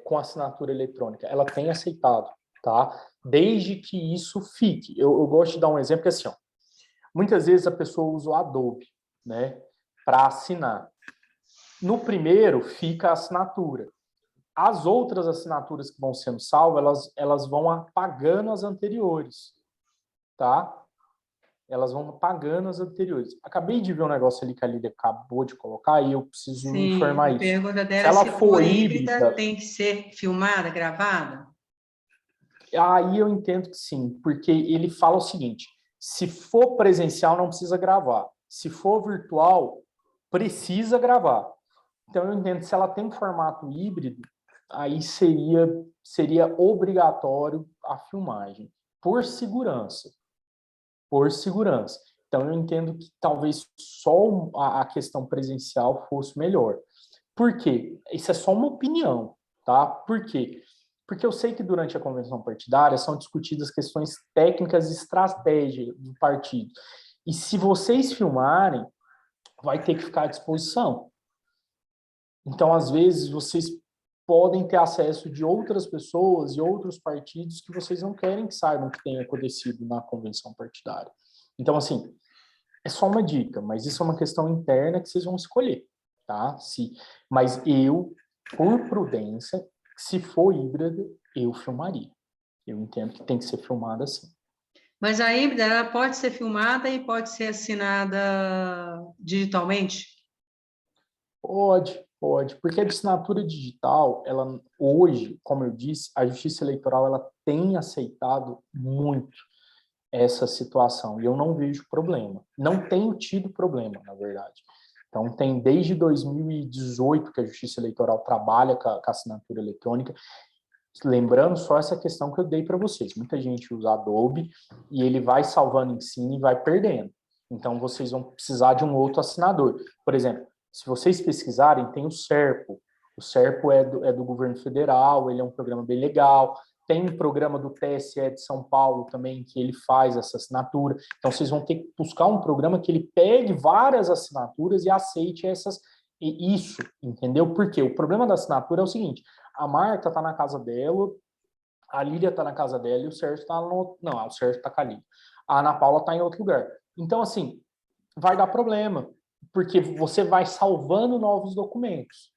com assinatura eletrônica, ela tem aceitado, tá? Desde que isso fique. Eu gosto de dar um exemplo que, assim, ó, muitas vezes a pessoa usa o Adobe, né, para assinar. No primeiro, fica a assinatura. As outras assinaturas que vão sendo salvas, elas vão apagando as anteriores, tá? Elas vão apagando as anteriores. Acabei de ver um negócio ali que a Lídia acabou de colocar e eu preciso informar A isso. pergunta dela Se é ela se for for híbrida, híbrida, tem que ser filmada, gravada? aí eu entendo que sim, porque ele fala o seguinte: se for presencial, não precisa gravar. Se for virtual, precisa gravar. Então, eu entendo que se ela tem um formato híbrido, aí seria obrigatório a filmagem, por segurança. Por segurança. Então, eu entendo que talvez só a questão presencial fosse melhor. Por quê? Isso é só uma opinião, tá? Por quê? Porque eu sei que durante a convenção partidária são discutidas questões técnicas e estratégias do partido. E se vocês filmarem, vai ter que ficar à disposição. Então, às vezes, vocês podem ter acesso de outras pessoas e outros partidos que vocês não querem que saibam que tenha acontecido na convenção partidária. Então, assim, é só uma dica, mas isso é uma questão interna que vocês vão escolher, tá? Mas eu, por prudência, se for híbrida, eu filmaria. Eu entendo que tem que ser filmada assim. Mas a híbrida, ela pode ser filmada e pode ser assinada digitalmente? Pode, porque a assinatura digital, ela hoje, como eu disse, a Justiça Eleitoral ela tem aceitado muito essa situação, e eu não vejo problema. Não tenho tido problema, na verdade. Então, tem desde 2018 que a Justiça Eleitoral trabalha com a assinatura eletrônica. Lembrando só essa questão que eu dei para vocês. Muita gente usa Adobe e ele vai salvando em cima e vai perdendo. Então, vocês vão precisar de um outro assinador. Por exemplo, se vocês pesquisarem, tem o Serpo. O Serpo é do governo federal, ele é um programa bem legal. Tem um programa do TSE de São Paulo também, que ele faz essa assinatura. Então, vocês vão ter que buscar um programa que ele pegue várias assinaturas e aceite isso, entendeu? Porque o problema da assinatura é o seguinte, a Marta está na casa dela, a Lília está na casa dela e o Sérgio está no... Não, o Sérgio está com a Lília. A Ana Paula está em outro lugar. Então, assim, vai dar problema, porque você vai salvando novos documentos.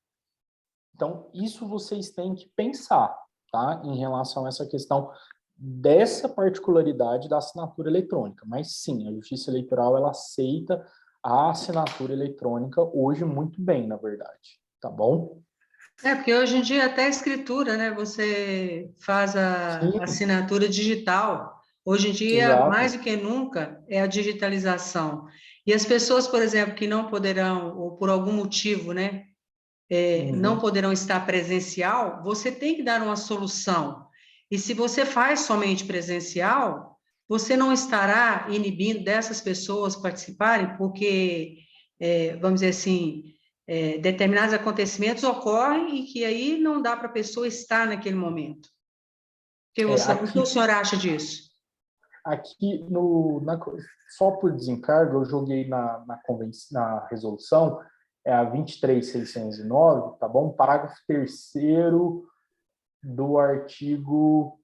Então, isso vocês têm que pensar, tá? Em relação a essa questão dessa particularidade da assinatura eletrônica. Mas sim, a Justiça Eleitoral, ela aceita a assinatura eletrônica hoje muito bem, na verdade. Tá bom? Porque hoje em dia até a escritura, né? Você faz a Sim, assinatura digital. Hoje em dia, mais exato. do que nunca, é a digitalização. E as pessoas, por exemplo, que não poderão, ou por algum motivo, né, não Uhum. poderão estar presencial, você tem que dar uma solução. E se você faz somente presencial, você não estará inibindo dessas pessoas participarem, porque, vamos dizer assim, determinados acontecimentos ocorrem e que aí não dá para a pessoa estar naquele momento. O que o Aqui, senhor acha disso? aqui só por desencargo, eu joguei na resolução, é a 23.609, tá bom? Parágrafo 3º do artigo...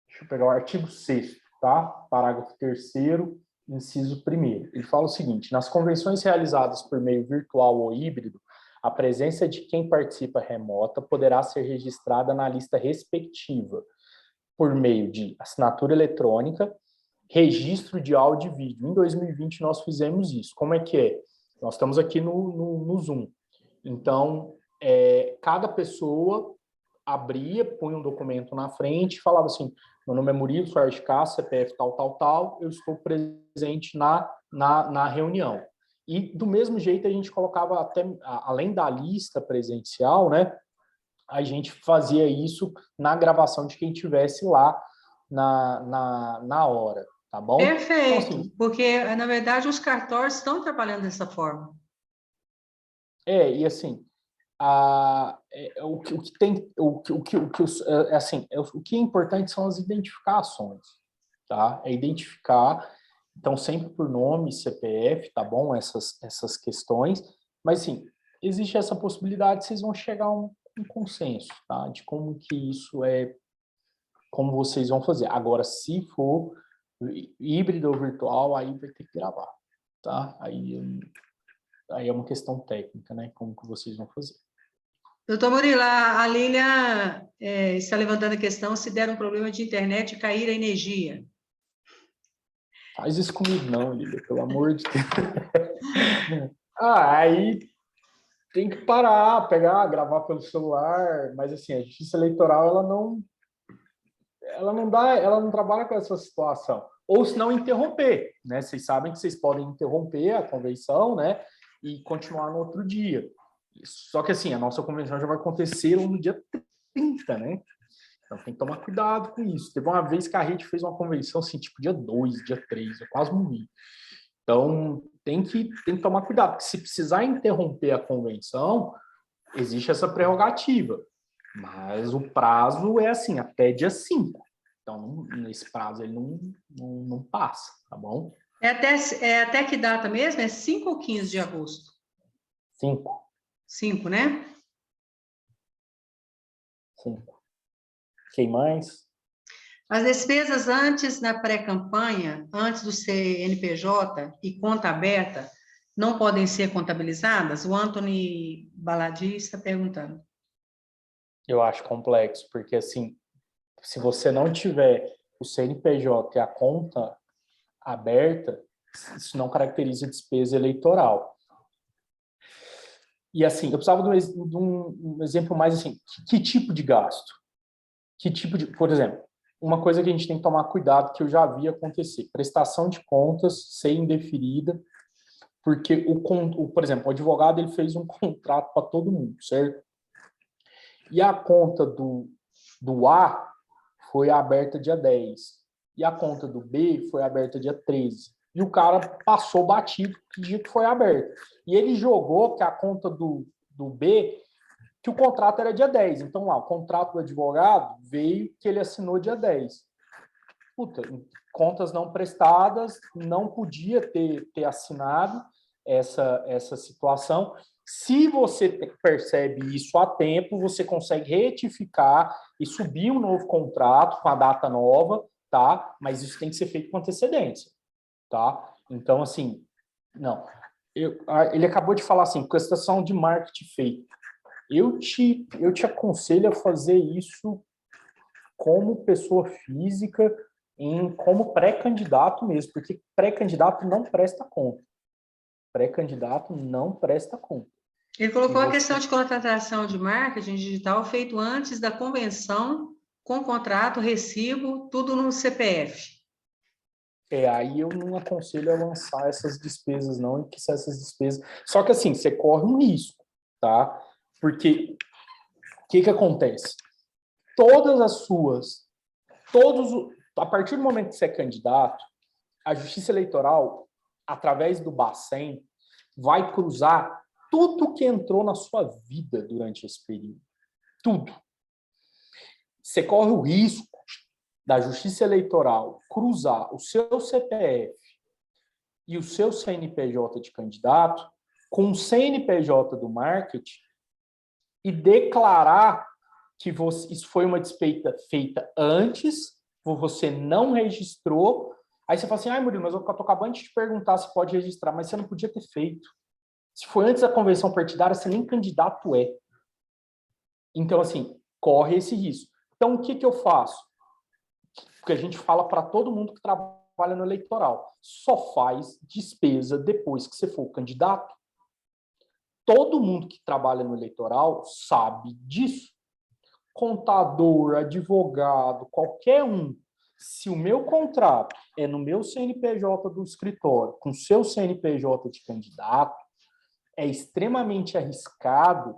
Deixa eu pegar o artigo 6º, tá? Parágrafo 3º, inciso 1º. Ele fala o seguinte: nas convenções realizadas por meio virtual ou híbrido, a presença de quem participa remota poderá ser registrada na lista respectiva por meio de assinatura eletrônica, registro de áudio e vídeo. Em 2020 nós fizemos isso. Como é que é? Nós estamos aqui no Zoom. Então, cada pessoa abria, punha um documento na frente e falava assim: meu nome é Murilo Soares de Castro, CPF tal, tal, tal, eu estou presente na reunião. E do mesmo jeito a gente colocava até, além da lista presencial, né, a gente fazia isso na gravação de quem estivesse lá na hora, tá bom? Então, Perfeito, assim, porque, na verdade, os cartórios estão trabalhando dessa forma. e assim, o que tem, o que é importante são as identificações, tá? É identificar, então sempre por nome, CPF, tá bom? Essas questões, mas sim, existe essa possibilidade, vocês vão chegar a um consenso, tá? De como que isso como vocês vão fazer. Agora, se for híbrido ou virtual, aí vai ter que gravar, tá? Aí é uma questão técnica, né? Como que vocês vão fazer. Doutor Murilo, a Lília está levantando a questão se der um problema de internet e cair a energia. Faz isso comigo não, Lília, pelo amor de Deus. Aí tem que parar, pegar, gravar pelo celular, mas assim, a Justiça Eleitoral, ela não trabalha com essa situação. Ou se não interromper, né? Vocês sabem que vocês podem interromper a convenção, né? E continuar no outro dia. Só que assim, a nossa convenção já vai acontecer no dia 30, né? Então tem que tomar cuidado com isso. Teve uma vez que a rede fez uma convenção assim, tipo dia 2, dia 3, eu quase morri. Então tem que tomar cuidado, porque se precisar interromper a convenção, existe essa prerrogativa. Mas o prazo é assim, até dia 5. Então, nesse prazo ele não passa, tá bom? É até que data mesmo? É 5 ou 15 de agosto? 5. 5, né? 5. Quem mais? As despesas antes na pré-campanha, antes do CNPJ e conta aberta, não podem ser contabilizadas? O Anthony Baladi está perguntando. Eu acho complexo, porque assim, se você não tiver o CNPJ e a conta aberta, isso não caracteriza despesa eleitoral. E assim, eu precisava de um exemplo mais assim, que tipo de gasto? Que tipo de, por exemplo, uma coisa que a gente tem que tomar cuidado, que eu já vi acontecer, prestação de contas ser indeferida, porque, por exemplo, o advogado ele fez um contrato para todo mundo, certo? E a conta do A foi aberta dia 10, e a conta do B foi aberta dia 13. E o cara passou batido que dia que foi aberto. E ele jogou que a conta do B, que o contrato era dia 10. Então, lá, o contrato do advogado veio que ele assinou dia 10. Puta, contas não prestadas, não podia ter assinado essa situação. Se você percebe isso a tempo, você consegue retificar e subir um novo contrato com a data nova, tá? Mas isso tem que ser feito com antecedência, tá? Então, assim, não. Ele acabou de falar assim, prestação de marketing feito. Eu te aconselho a fazer isso como pessoa física, como pré-candidato mesmo, porque pré-candidato não presta conta. Pré-candidato não presta conta. Ele colocou a questão de contratação de marketing digital feito antes da convenção, com contrato, recibo, tudo no CPF. Aí eu não aconselho a lançar essas despesas, não, e que essas despesas... Só que assim, você corre um risco, tá? Porque o que acontece? A partir do momento que você é candidato, a Justiça Eleitoral, através do Bacen, vai cruzar tudo que entrou na sua vida durante esse período. Tudo. Você corre o risco da Justiça Eleitoral cruzar o seu CPF e o seu CNPJ de candidato com o CNPJ do marketing e declarar que isso foi uma despesa feita antes, você não registrou. Aí você fala assim, Murilo, mas eu tô acabando de te perguntar se pode registrar, mas você não podia ter feito. Se foi antes da convenção partidária, você nem candidato é. Então, assim, corre esse risco. Então, o que eu faço? Porque a gente fala para todo mundo que trabalha no eleitoral. Só faz despesa depois que você for candidato. Todo mundo que trabalha no eleitoral sabe disso. Contador, advogado, qualquer um. Se o meu contrato é no meu CNPJ do escritório, com o seu CNPJ de candidato, é extremamente arriscado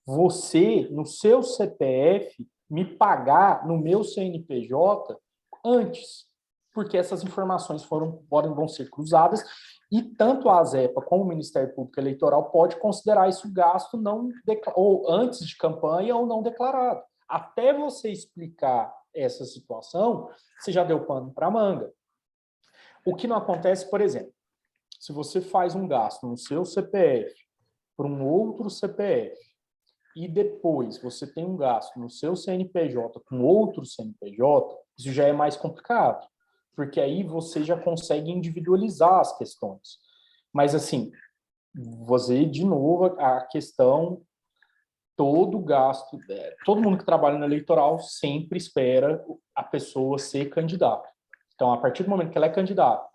você, no seu CPF, me pagar no meu CNPJ antes, porque essas informações vão ser cruzadas e tanto a ASEPA como o Ministério Público Eleitoral pode considerar isso gasto não ou antes de campanha ou não declarado. Até você explicar essa situação, você já deu pano para a manga. O que não acontece, por exemplo, se você faz um gasto no seu CPF para um outro CPF e depois você tem um gasto no seu CNPJ com outro CNPJ, isso já é mais complicado, porque aí você já consegue individualizar as questões. Mas, assim, você, de novo, a questão, todo gasto, todo mundo que trabalha no eleitoral sempre espera a pessoa ser candidata. Então, a partir do momento que ela é candidata,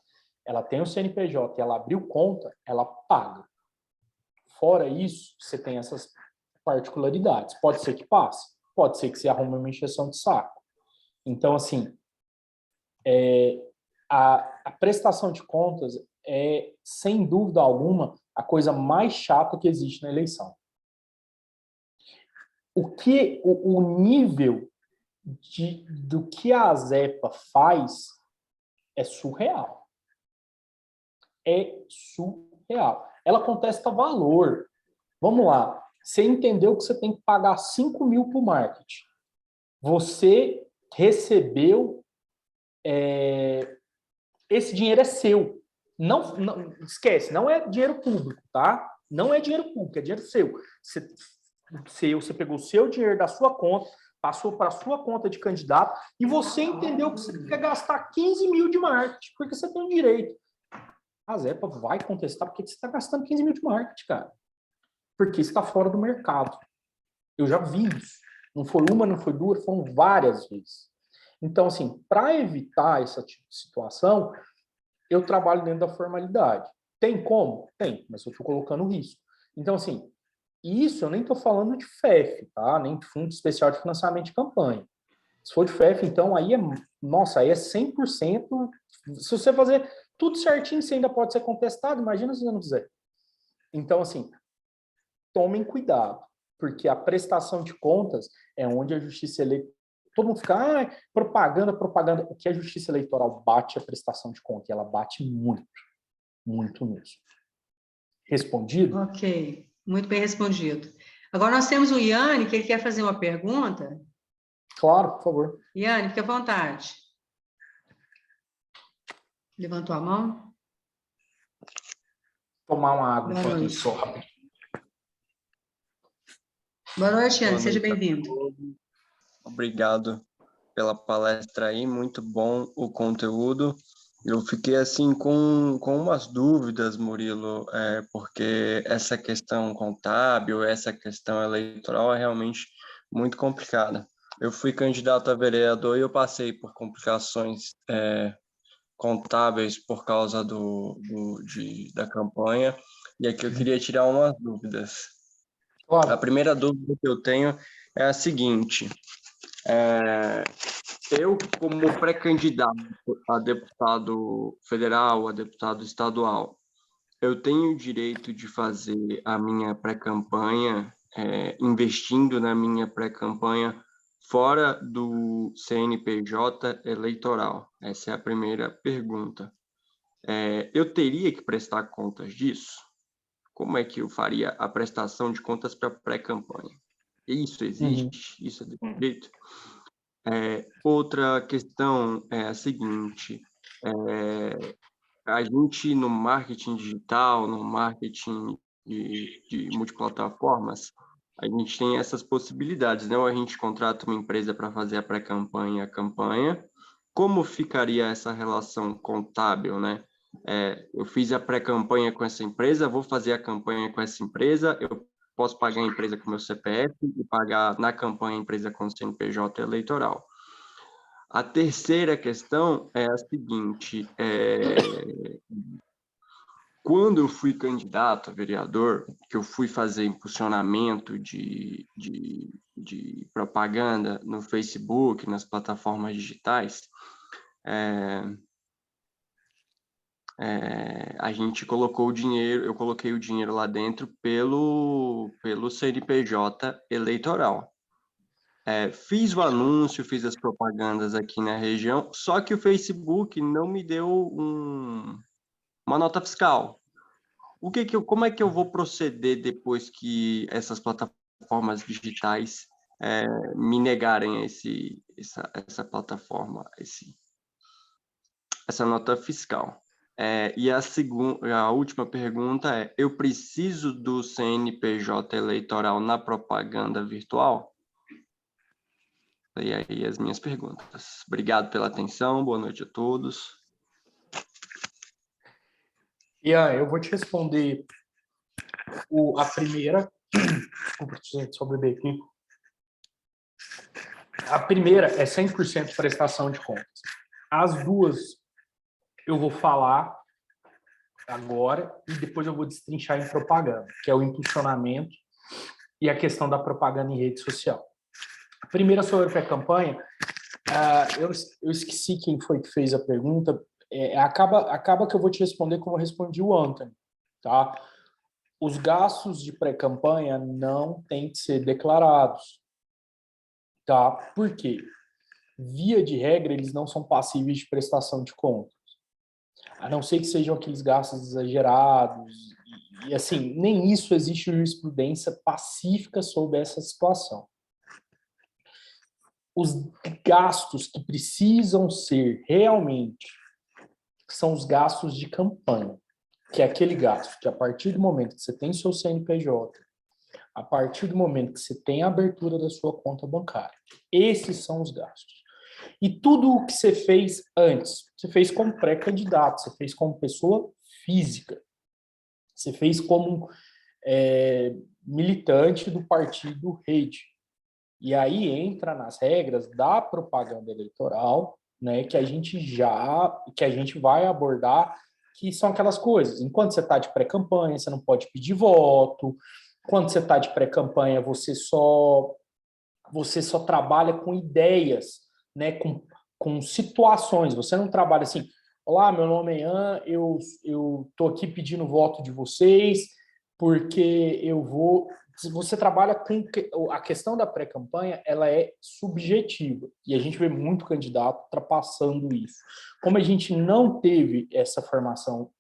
ela tem o CNPJ e ela abriu conta, ela paga. Fora isso, você tem essas particularidades. Pode ser que passe, pode ser que você arrume uma encheção de saco. Então, assim, a prestação de contas é, sem dúvida alguma, a coisa mais chata que existe na eleição. O nível do que a ASEPA faz é surreal. É surreal. Ela contesta valor. Vamos lá. Você entendeu que você tem que pagar 5 mil para o marketing. Você recebeu... esse dinheiro é seu. Não, esquece, não é dinheiro público, tá? Não é dinheiro público, é dinheiro seu. Você pegou o seu dinheiro da sua conta, passou para a sua conta de candidato e você entendeu que você quer gastar 15 mil de marketing, porque você tem o direito. A ZEPA vai contestar porque você está gastando 15 mil de marketing, cara. Porque está fora do mercado. Eu já vi isso. Não foi uma, não foi duas, foram várias vezes. Então, assim, para evitar essa tipo de situação, eu trabalho dentro da formalidade. Tem como? Tem, mas eu estou colocando risco. Então, assim, isso eu nem estou falando de FEF, tá? Nem de Fundo Especial de Financiamento de Campanha. Se for de FEF, então, aí nossa, aí é 100%. Se você fazer tudo certinho, você ainda pode ser contestado, imagina se você não fizer. Então, assim, tomem cuidado, porque a prestação de contas é onde a justiça eleitoral... Todo mundo fica, propaganda, propaganda. O que a justiça eleitoral bate a prestação de conta? E ela bate muito, muito mesmo. Respondido? Ok, muito bem respondido. Agora nós temos o Iane, que ele quer fazer uma pergunta. Claro, por favor. Iane, fique à vontade. Levantou a mão? Tomar uma água Boa enquanto noite. isso, rápido. Boa noite, Iane, Boa seja noite a bem-vindo. todos. Obrigado pela palestra aí, muito bom o conteúdo. Eu fiquei assim com umas dúvidas, Murilo, porque essa questão contábil, essa questão eleitoral é realmente muito complicada. Eu fui candidato a vereador e eu passei por complicações contábeis por causa da campanha, e aqui eu queria tirar umas dúvidas. Claro. A primeira dúvida que eu tenho é a seguinte: eu, como pré-candidato a deputado federal, a deputado estadual, eu tenho o direito de fazer a minha pré-campanha, investindo na minha pré-campanha fora do CNPJ eleitoral? Essa é a primeira pergunta. Eu teria que prestar contas disso? Como é que eu faria a prestação de contas para pré-campanha? Isso existe? Isso é do direito? Outra questão é a seguinte: a gente no marketing digital, no marketing de multiplataformas, a gente tem essas possibilidades, né? Ou a gente contrata uma empresa para fazer a pré-campanha, a campanha. Como ficaria essa relação contábil, né? Eu fiz a pré-campanha com essa empresa, vou fazer a campanha com essa empresa, eu posso pagar a empresa com meu CPF e pagar na campanha a empresa com CNPJ eleitoral. A terceira questão é a seguinte: quando eu fui candidato a vereador, que eu fui fazer impulsionamento de propaganda no Facebook, nas plataformas digitais, a gente colocou o dinheiro, eu coloquei o dinheiro lá dentro pelo CNPJ eleitoral. Fiz o anúncio, fiz as propagandas aqui na região, só que o Facebook não me deu uma nota fiscal. Como é que eu vou proceder depois que essas plataformas digitais me negarem essa plataforma, essa nota fiscal? E a última pergunta é: eu preciso do CNPJ eleitoral na propaganda virtual? E aí as minhas perguntas. Obrigado pela atenção, boa noite a todos. Ian, eu vou te responder a primeira. Desculpa, só beber aqui. A primeira é 100% prestação de contas. As duas eu vou falar agora e depois eu vou destrinchar em propaganda, que é o impulsionamento e a questão da propaganda em rede social. A primeira sobre a pré-campanha, eu esqueci quem foi que fez a pergunta, acaba que eu vou te responder como eu respondi o Anthony, tá? Os gastos de pré-campanha não têm que ser declarados, tá? Por quê? Via de regra, eles não são passíveis de prestação de contas, a não ser que sejam aqueles gastos exagerados, e assim, nem isso existe jurisprudência pacífica sobre essa situação. Os gastos que precisam ser realmente são os gastos de campanha, que é aquele gasto que a partir do momento que você tem seu CNPJ, a partir do momento que você tem a abertura da sua conta bancária, esses são os gastos. E tudo o que você fez antes, você fez como pré-candidato, você fez como pessoa física, você fez como militante do partido Rede. E aí entra nas regras da propaganda eleitoral, né, que a gente vai abordar, que são aquelas coisas. Enquanto você está de pré-campanha, você não pode pedir voto. Quando você está de pré-campanha, você só trabalha com ideias né, com situações. Você não trabalha assim, olá, meu nome é Ian, eu estou aqui pedindo voto de vocês, porque eu vou... Você trabalha com... A questão da pré-campanha, ela é subjetiva, e a gente vê muito candidato ultrapassando isso. Como a gente não teve essa formação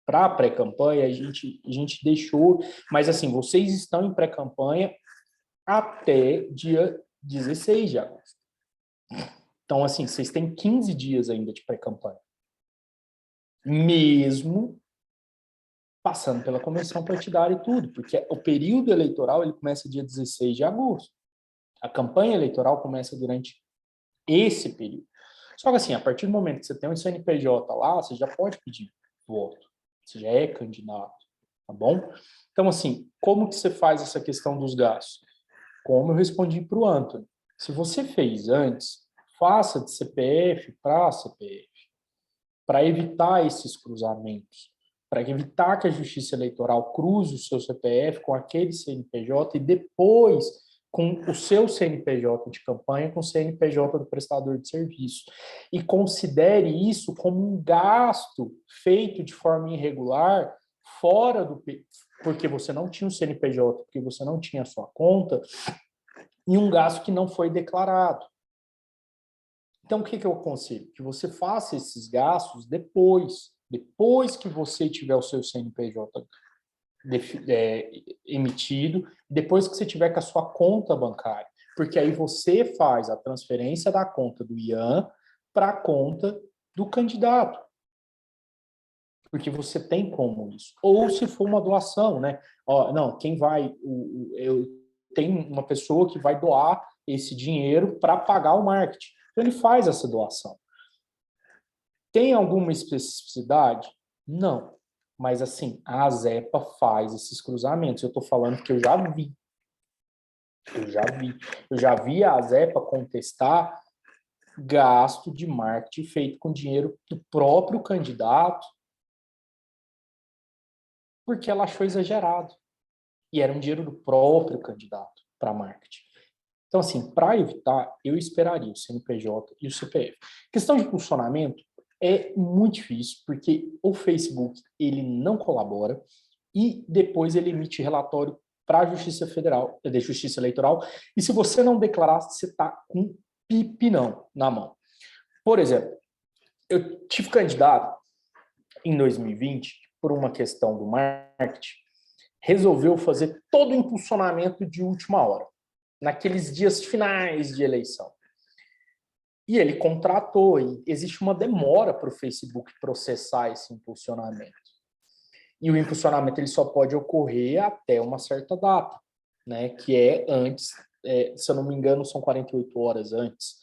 para a pré-campanha, a gente deixou... Mas, assim, vocês estão em pré-campanha até dia 16 de agosto. Então, assim, vocês têm 15 dias ainda de pré-campanha. Mesmo passando pela convenção partidária e tudo, porque o período eleitoral ele começa dia 16 de agosto. A campanha eleitoral começa durante esse período. Só que, assim, a partir do momento que você tem um CNPJ lá, você já pode pedir voto. Você já é candidato, tá bom? Então, assim, como que você faz essa questão dos gastos? Como eu respondi para o Antônio. Se você fez antes, faça de CPF para CPF, para evitar esses cruzamentos, para evitar que a Justiça Eleitoral cruze o seu CPF com aquele CNPJ e depois com o seu CNPJ de campanha com o CNPJ do prestador de serviço. E considere isso como um gasto feito de forma irregular, fora do... porque você não tinha o CNPJ, porque você não tinha a sua conta, e um gasto que não foi declarado. Então, o que eu aconselho? Que você faça esses gastos depois que você tiver o seu CNPJ emitido, depois que você tiver com a sua conta bancária, porque aí você faz a transferência da conta do Ian para a conta do candidato, porque você tem como isso. Ou se for uma doação, né? Ó, não, quem vai... eu tenho uma pessoa que vai doar esse dinheiro para pagar o marketing. Então, ele faz essa doação. Tem alguma especificidade? Não. Mas, assim, a ASEPA faz esses cruzamentos. Eu estou falando que eu já vi. Eu já vi a ASEPA contestar gasto de marketing feito com dinheiro do próprio candidato porque ela achou exagerado. E era um dinheiro do próprio candidato para marketing. Então, assim, para evitar, eu esperaria o CNPJ e o CPF. Questão de impulsionamento é muito difícil, porque o Facebook ele não colabora e depois ele emite relatório para a Justiça Federal, da Justiça Eleitoral, e se você não declarar, você está com pipinão na mão. Por exemplo, eu tive candidato em 2020, por uma questão do marketing, resolveu fazer todo o impulsionamento de última hora, naqueles dias finais de eleição. E ele contratou, e existe uma demora para o Facebook processar esse impulsionamento. E o impulsionamento ele só pode ocorrer até uma certa data, né, que é antes, se eu não me engano, são 48 horas antes,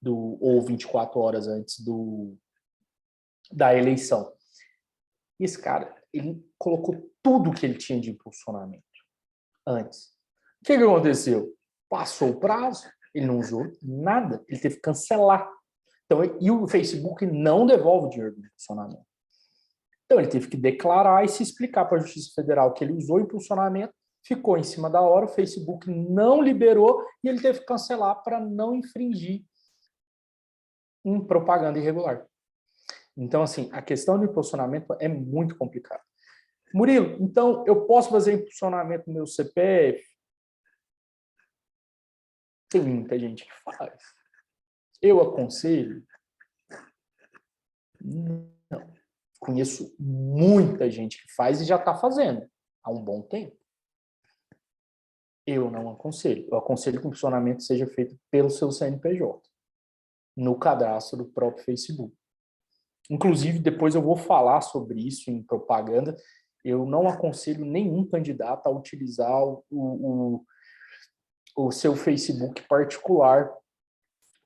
ou 24 horas antes da eleição. E esse cara, ele colocou tudo que ele tinha de impulsionamento antes. O que aconteceu? Passou o prazo, ele não usou nada, ele teve que cancelar. Então, e o Facebook não devolve o dinheiro do impulsionamento. Então, ele teve que declarar e se explicar para a Justiça Federal que ele usou o impulsionamento, ficou em cima da hora, o Facebook não liberou e ele teve que cancelar para não infringir em propaganda irregular. Então, assim, a questão do impulsionamento é muito complicada. Murilo, então, eu posso fazer impulsionamento no meu CPF? Tem muita gente que faz. Eu aconselho? Não. Conheço muita gente que faz e já está fazendo há um bom tempo. Eu não aconselho. Eu aconselho que o impulsionamento seja feito pelo seu CNPJ, no cadastro do próprio Facebook. Inclusive, depois eu vou falar sobre isso em propaganda. Eu não aconselho nenhum candidato a utilizar o seu Facebook particular,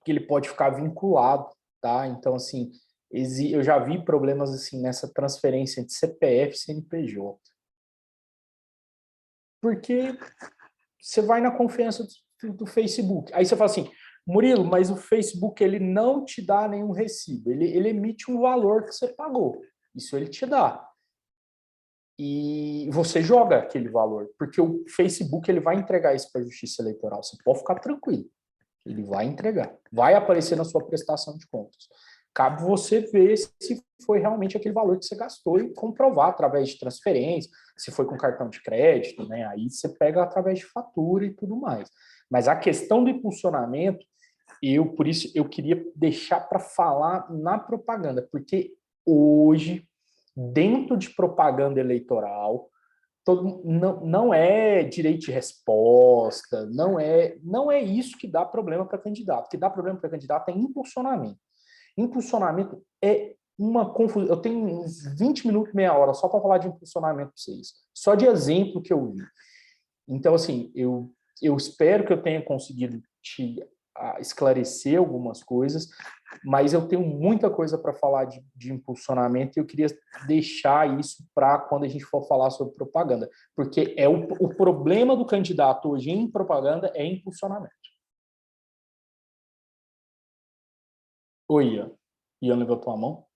que ele pode ficar vinculado, tá? Então, assim, eu já vi problemas assim nessa transferência de CPF e CNPJ. Porque você vai na confiança do Facebook. Aí você fala assim, Murilo, mas o Facebook ele não te dá nenhum recibo. Ele emite um valor que você pagou. Isso ele te dá. E você joga aquele valor, porque o Facebook ele vai entregar isso para a Justiça Eleitoral. Você pode ficar tranquilo. Ele vai entregar. Vai aparecer na sua prestação de contas. Cabe você ver se foi realmente aquele valor que você gastou e comprovar através de transferência, se foi com cartão de crédito, né? Aí você pega através de fatura e tudo mais. Mas a questão do impulsionamento, por isso eu queria deixar para falar na propaganda, porque hoje, dentro de propaganda eleitoral, não é direito de resposta, não é isso que dá problema para candidato. O que dá problema para candidato é impulsionamento. Impulsionamento é uma confusão. Eu tenho uns 20 minutos, meia hora, só para falar de impulsionamento para vocês. Só de exemplo que eu vi. Então, assim, eu espero que eu tenha conseguido te esclarecer algumas coisas, mas eu tenho muita coisa para falar de impulsionamento e eu queria deixar isso para quando a gente for falar sobre propaganda, porque o problema do candidato hoje em propaganda é impulsionamento. Oi, Ian. Ian levantou a mão?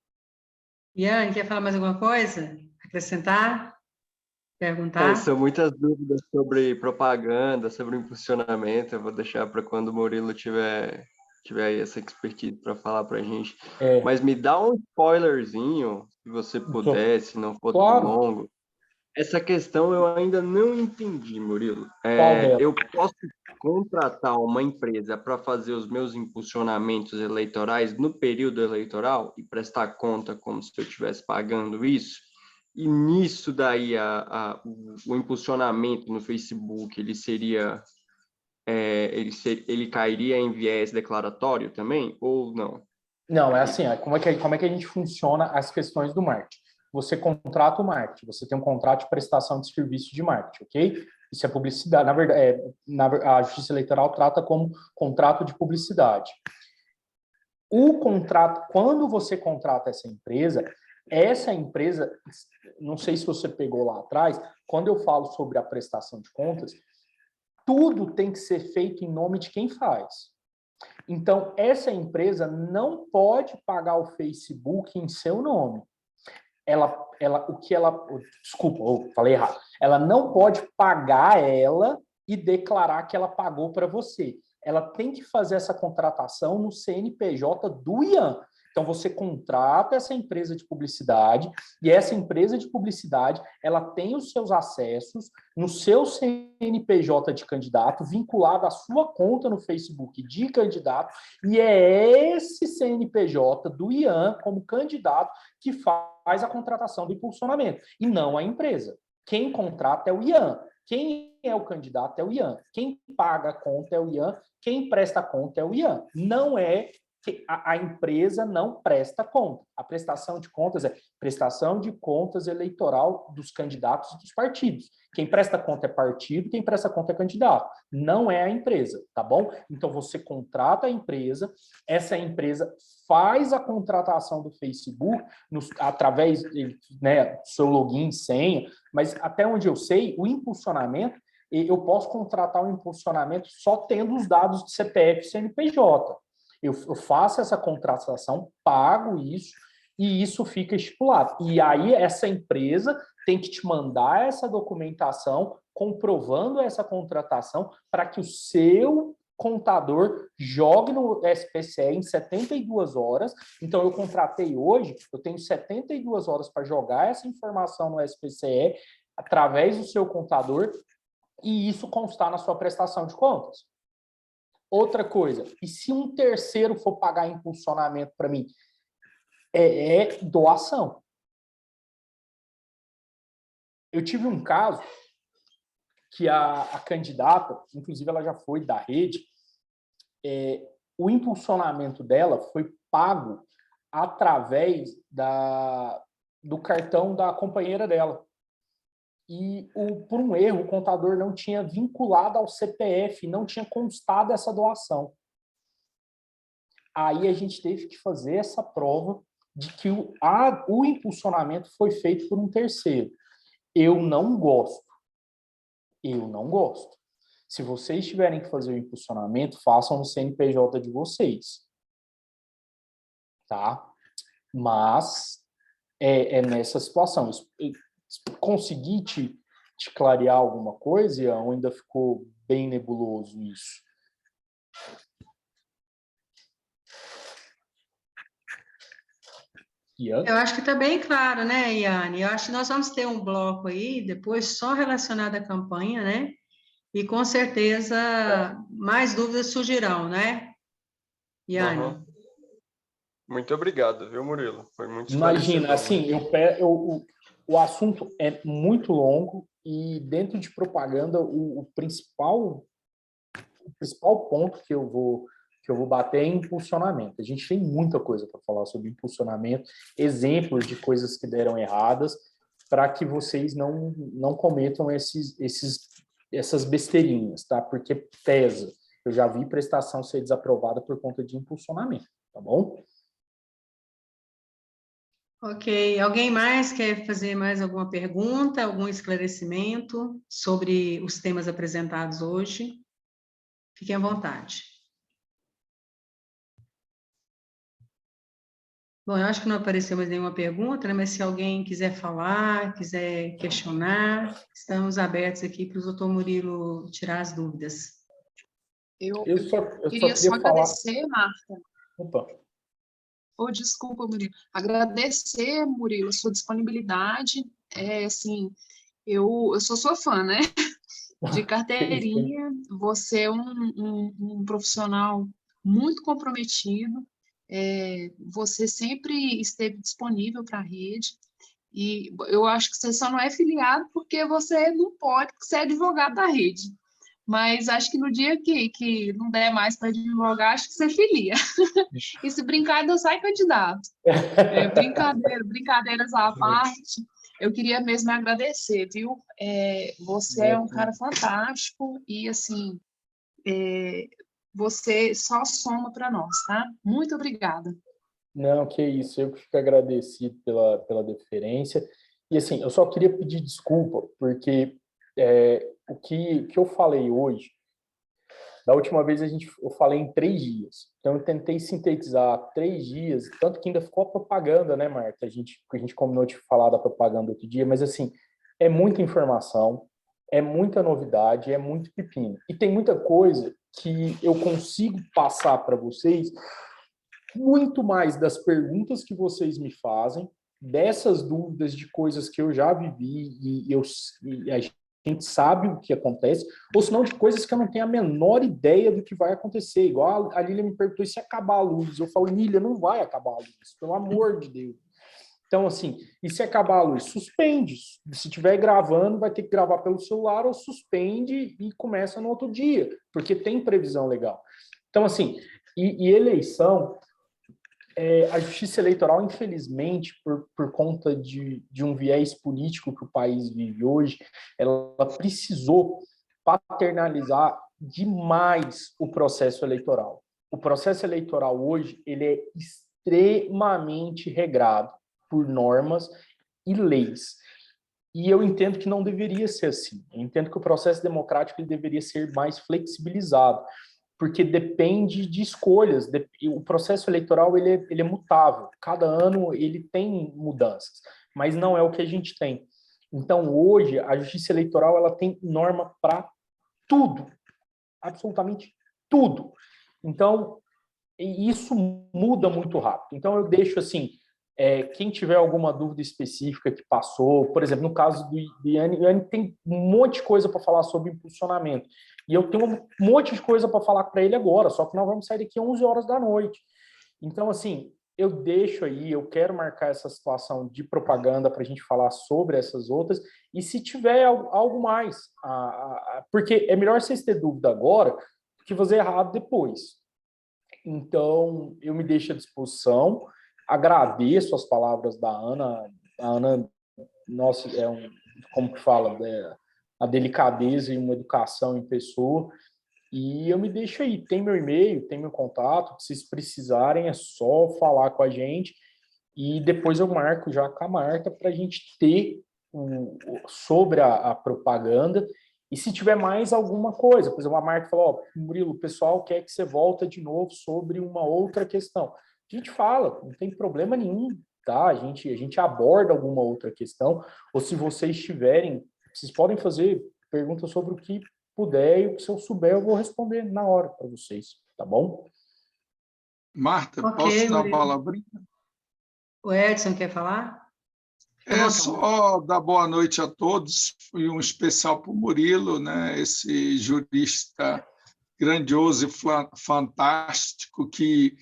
Ian, quer falar mais alguma coisa? Acrescentar? Perguntar? São muitas dúvidas sobre propaganda, sobre impulsionamento. Eu vou deixar para quando o Murilo tiver aí essa expertise para falar para a gente. Mas me dá um spoilerzinho, se você puder, se não for tão longo. Essa questão eu ainda não entendi, Murilo. Eu posso contratar uma empresa para fazer os meus impulsionamentos eleitorais no período eleitoral e prestar conta como se eu estivesse pagando isso? E nisso daí o impulsionamento no Facebook ele cairia em viés declaratório também ou não? Não, é assim, como é que a gente funciona as questões do marketing? Você contrata o marketing, você tem um contrato de prestação de serviço de marketing, ok? Isso é publicidade. Na verdade, a Justiça Eleitoral trata como contrato de publicidade. O contrato, quando você contrata essa empresa, não sei se você pegou lá atrás, quando eu falo sobre a prestação de contas, tudo tem que ser feito em nome de quem faz. Então, essa empresa não pode pagar o Facebook em seu nome. Desculpa, eu falei errado. Ela não pode pagar ela e declarar que ela pagou para você. Ela tem que fazer essa contratação no CNPJ do Ian. Então, você contrata essa empresa de publicidade e essa empresa de publicidade, ela tem os seus acessos no seu CNPJ de candidato, vinculado à sua conta no Facebook de candidato, e é esse CNPJ do Ian, como candidato, que faz a contratação do impulsionamento, e não a empresa. Quem contrata é o Ian. Quem é o candidato é o Ian. Quem paga a conta é o Ian. Quem presta a conta é o Ian. Não é que a empresa não presta conta. A prestação de contas é prestação de contas eleitoral dos candidatos e dos partidos. Quem presta conta é partido, quem presta conta é candidato. Não é a empresa, tá bom? Então, você contrata a empresa, essa empresa faz a contratação do Facebook através do seu login, senha, mas até onde eu sei, o impulsionamento, eu posso contratar o impulsionamento só tendo os dados de CPF e CNPJ. Eu faço essa contratação, pago isso, e isso fica estipulado. E aí, essa empresa tem que te mandar essa documentação comprovando essa contratação para que o seu contador jogue no SPCE em 72 horas. Então, eu contratei hoje, eu tenho 72 horas para jogar essa informação no SPCE através do seu contador e isso constar na sua prestação de contas. Outra coisa, e se um terceiro for pagar impulsionamento para mim? É doação. Eu tive um caso que a candidata, inclusive ela já foi da rede, o impulsionamento dela foi pago através do cartão da companheira dela. E, por um erro, o contador não tinha vinculado ao CPF, não tinha constado essa doação. Aí a gente teve que fazer essa prova de que o impulsionamento foi feito por um terceiro. Eu não gosto. Se vocês tiverem que fazer o impulsionamento, façam no CNPJ de vocês. Tá? Mas é nessa situação. Consegui te clarear alguma coisa, ou ainda ficou bem nebuloso isso? Eu acho que está bem claro, né, Iane? Eu acho que nós vamos ter um bloco aí, depois só relacionado à campanha, né? E com certeza mais dúvidas surgirão, né, Iane? Aham. Muito obrigado, viu, Murilo? Foi muito Imagina, esclarecedor. assim, o assunto é muito longo e dentro de propaganda o principal ponto que eu vou bater é impulsionamento. A gente tem muita coisa para falar sobre impulsionamento, exemplos de coisas que deram erradas, para que vocês não cometam essas besteirinhas, tá? Porque pesa. Eu já vi prestação ser desaprovada por conta de impulsionamento, tá bom? Ok. Alguém mais quer fazer mais alguma pergunta, algum esclarecimento sobre os temas apresentados hoje? Fiquem à vontade. Bom, eu acho que não apareceu mais nenhuma pergunta, né? Mas se alguém quiser falar, quiser questionar, estamos abertos aqui para o doutor Murilo tirar as dúvidas. Eu Eu só queria só queria falar. agradecer, Marta. Opa. Oh, desculpa, Murilo. Agradecer, Murilo, a sua disponibilidade. Assim, eu sou sua fã, né? De carteirinha. Você é um profissional muito comprometido. Você sempre esteve disponível para a rede. E eu acho que você só não é filiado porque você não pode, porque você é advogado da rede. Mas acho que no dia que não der mais para advogar, acho que você filia. E se brincar, ainda sai candidato. Brincadeiras à parte, eu queria mesmo agradecer, viu? Você é um cara fantástico e, assim, você só soma para nós, tá? Muito obrigada. Não, que isso, eu que fico agradecido pela deferência. E assim, eu só queria pedir desculpa, porque o que eu falei hoje, da última vez eu falei em 3 dias. Então eu tentei sintetizar 3 dias, tanto que ainda ficou a propaganda, né, Marta? A gente combinou de falar da propaganda outro dia, mas assim, é muita informação, é muita novidade, é muito pepino. E tem muita coisa que eu consigo passar para vocês muito mais das perguntas que vocês me fazem, dessas dúvidas de coisas que eu já vivi e a gente sabe o que acontece, ou senão de coisas que eu não tenho a menor ideia do que vai acontecer. Igual a Lília me perguntou se acabar a luz. Eu falo, Lília, não vai acabar a luz, pelo amor de Deus. Então, assim, e se acabar a luz? Suspende. Se estiver gravando, vai ter que gravar pelo celular ou suspende e começa no outro dia, porque tem previsão legal. Então, assim, e eleição, a justiça eleitoral, infelizmente, por conta de um viés político que o país vive hoje, ela precisou paternalizar demais o processo eleitoral. O processo eleitoral hoje ele é extremamente regrado por normas e leis. E eu entendo que não deveria ser assim. Eu entendo que o processo democrático ele deveria ser mais flexibilizado, porque depende de escolhas. O processo eleitoral ele é mutável. Cada ano ele tem mudanças, mas não é o que a gente tem. Então, hoje, a justiça eleitoral ela tem norma para tudo, absolutamente tudo. Então, isso muda muito rápido. Então, eu deixo assim, quem tiver alguma dúvida específica que passou, por exemplo, no caso do Iane, tem um monte de coisa para falar sobre impulsionamento. E eu tenho um monte de coisa para falar para ele agora, só que nós vamos sair daqui às 11 horas da noite. Então, assim, eu deixo aí, eu quero marcar essa situação de propaganda para a gente falar sobre essas outras, e se tiver algo mais, porque é melhor vocês terem dúvida agora do que fazer errado depois. Então, eu me deixo à disposição, agradeço as palavras da Ana. A Ana, nossa, como que fala, a delicadeza e uma educação em pessoa. E eu me deixo aí, tem meu e-mail, tem meu contato, se vocês precisarem é só falar com a gente e depois eu marco já com a Marta para a gente ter sobre a propaganda. E se tiver mais alguma coisa, por exemplo, a Marta falou, Murilo, o pessoal quer que você volte de novo sobre uma outra questão. A gente fala, não tem problema nenhum, tá? A gente aborda alguma outra questão, ou se vocês tiverem, vocês podem fazer perguntas sobre o que puder, e se eu souber, eu vou responder na hora para vocês, tá bom? Marta, Ok, posso dar uma Murilo. palavrinha? O Edson quer falar? É só dar boa noite a todos, e um especial para o Murilo, né? Esse jurista grandioso e fantástico que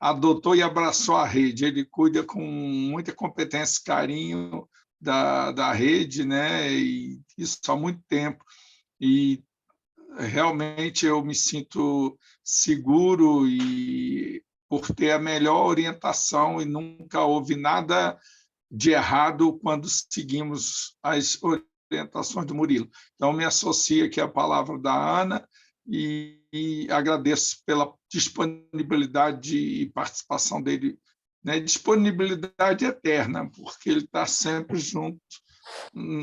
adotou e abraçou a rede. Ele cuida com muita competência e carinho da rede, né? E isso há muito tempo. E realmente eu me sinto seguro e por ter a melhor orientação, e nunca houve nada de errado quando seguimos as orientações do Murilo. Então, me associo aqui à palavra da Ana e agradeço pela disponibilidade e participação dele, né? Disponibilidade eterna, porque ele está sempre junto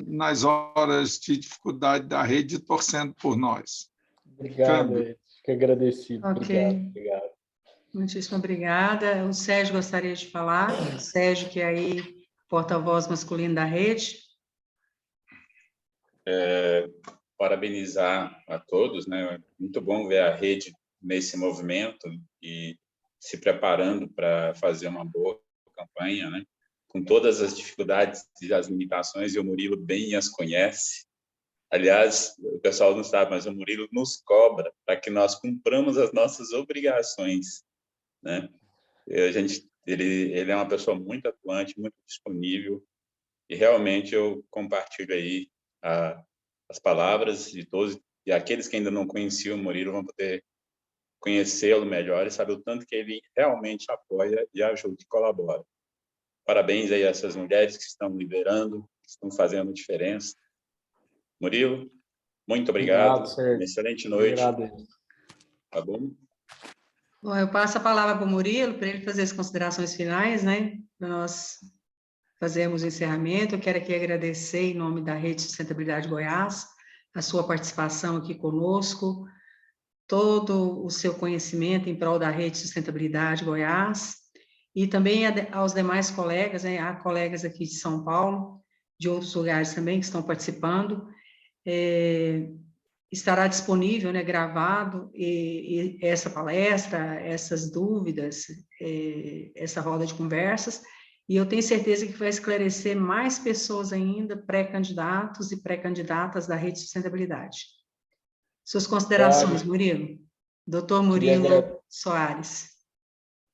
nas horas de dificuldade da rede, torcendo por nós. Obrigado, fico agradecido. Ok. Obrigado. Muitíssimo obrigada. O Sérgio gostaria de falar. O Sérgio, que é aí porta-voz masculino da rede. Parabenizar a todos, né? Muito bom ver a rede nesse movimento e se preparando para fazer uma boa campanha, né? Com todas as dificuldades e as limitações, e o Murilo bem as conhece. Aliás, o pessoal não sabe, mas o Murilo nos cobra para que nós cumpramos as nossas obrigações, né? Ele é uma pessoa muito atuante, muito disponível, e realmente eu compartilho aí as palavras de todos, e aqueles que ainda não conheciam o Murilo vão poder conhecê-lo melhor e saber o tanto que ele realmente apoia e ajuda e colabora. Parabéns aí a essas mulheres que estão liderando, que estão fazendo diferença. Murilo, muito obrigado. Sérgio. Uma excelente noite. Obrigado. Tá bom? Bom, eu passo a palavra para o Murilo, para ele fazer as considerações finais, né? Para nós fazermos o encerramento. Eu quero aqui agradecer, em nome da Rede Sustentabilidade Goiás, a sua participação aqui conosco, todo o seu conhecimento em prol da Rede Sustentabilidade Goiás, e também aos demais colegas, né? Há colegas aqui de São Paulo, de outros lugares também que estão participando. Estará disponível, né, gravado, e essa palestra, essas dúvidas, essa roda de conversas, e eu tenho certeza que vai esclarecer mais pessoas ainda, pré-candidatos e pré-candidatas da Rede Sustentabilidade. Suas considerações, Murilo. Doutor Murilo Soares.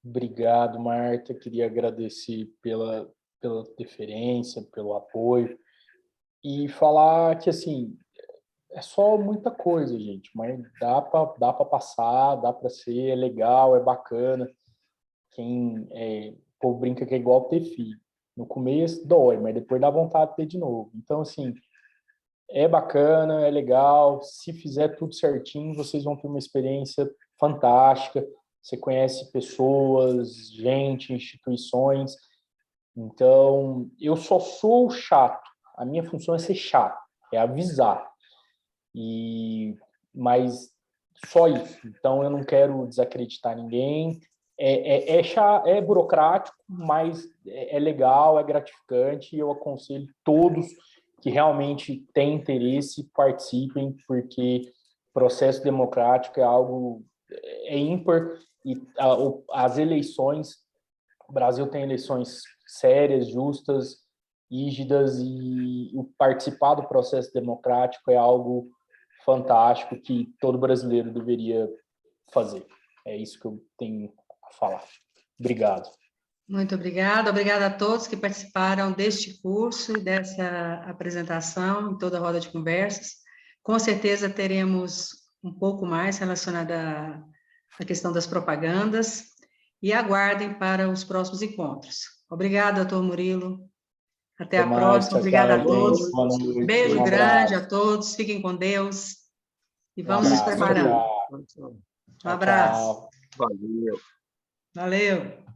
Obrigado, Marta. Queria agradecer pela deferência, pelo apoio, e falar que, assim, é só muita coisa, gente, mas dá para passar, dá para ser, é legal, é bacana. O povo brinca que é igual ter filho. No começo dói, mas depois dá vontade de ter de novo. Então, assim, é bacana, é legal. Se fizer tudo certinho, vocês vão ter uma experiência fantástica. Você conhece pessoas, gente, instituições. Então, eu só sou chato. A minha função é ser chato, é avisar. Mas só isso. Então, eu não quero desacreditar ninguém. É burocrático, mas é legal, é gratificante, e eu aconselho todos que realmente têm interesse, participem, porque processo democrático é algo ímpar, e as eleições, o Brasil tem eleições sérias, justas, rígidas, e participar do processo democrático é algo fantástico que todo brasileiro deveria fazer. É isso que eu tenho a falar. Obrigado. Muito obrigada. Obrigada a todos que participaram deste curso e dessa apresentação, em toda a roda de conversas. Com certeza teremos um pouco mais relacionada à questão das propagandas, e aguardem para os próximos encontros. Obrigada, doutor Murilo. Até a próxima. Obrigada a todos. Beijo grande a todos. Fiquem com Deus. E vamos nos preparando. Um abraço. Valeu. Valeu.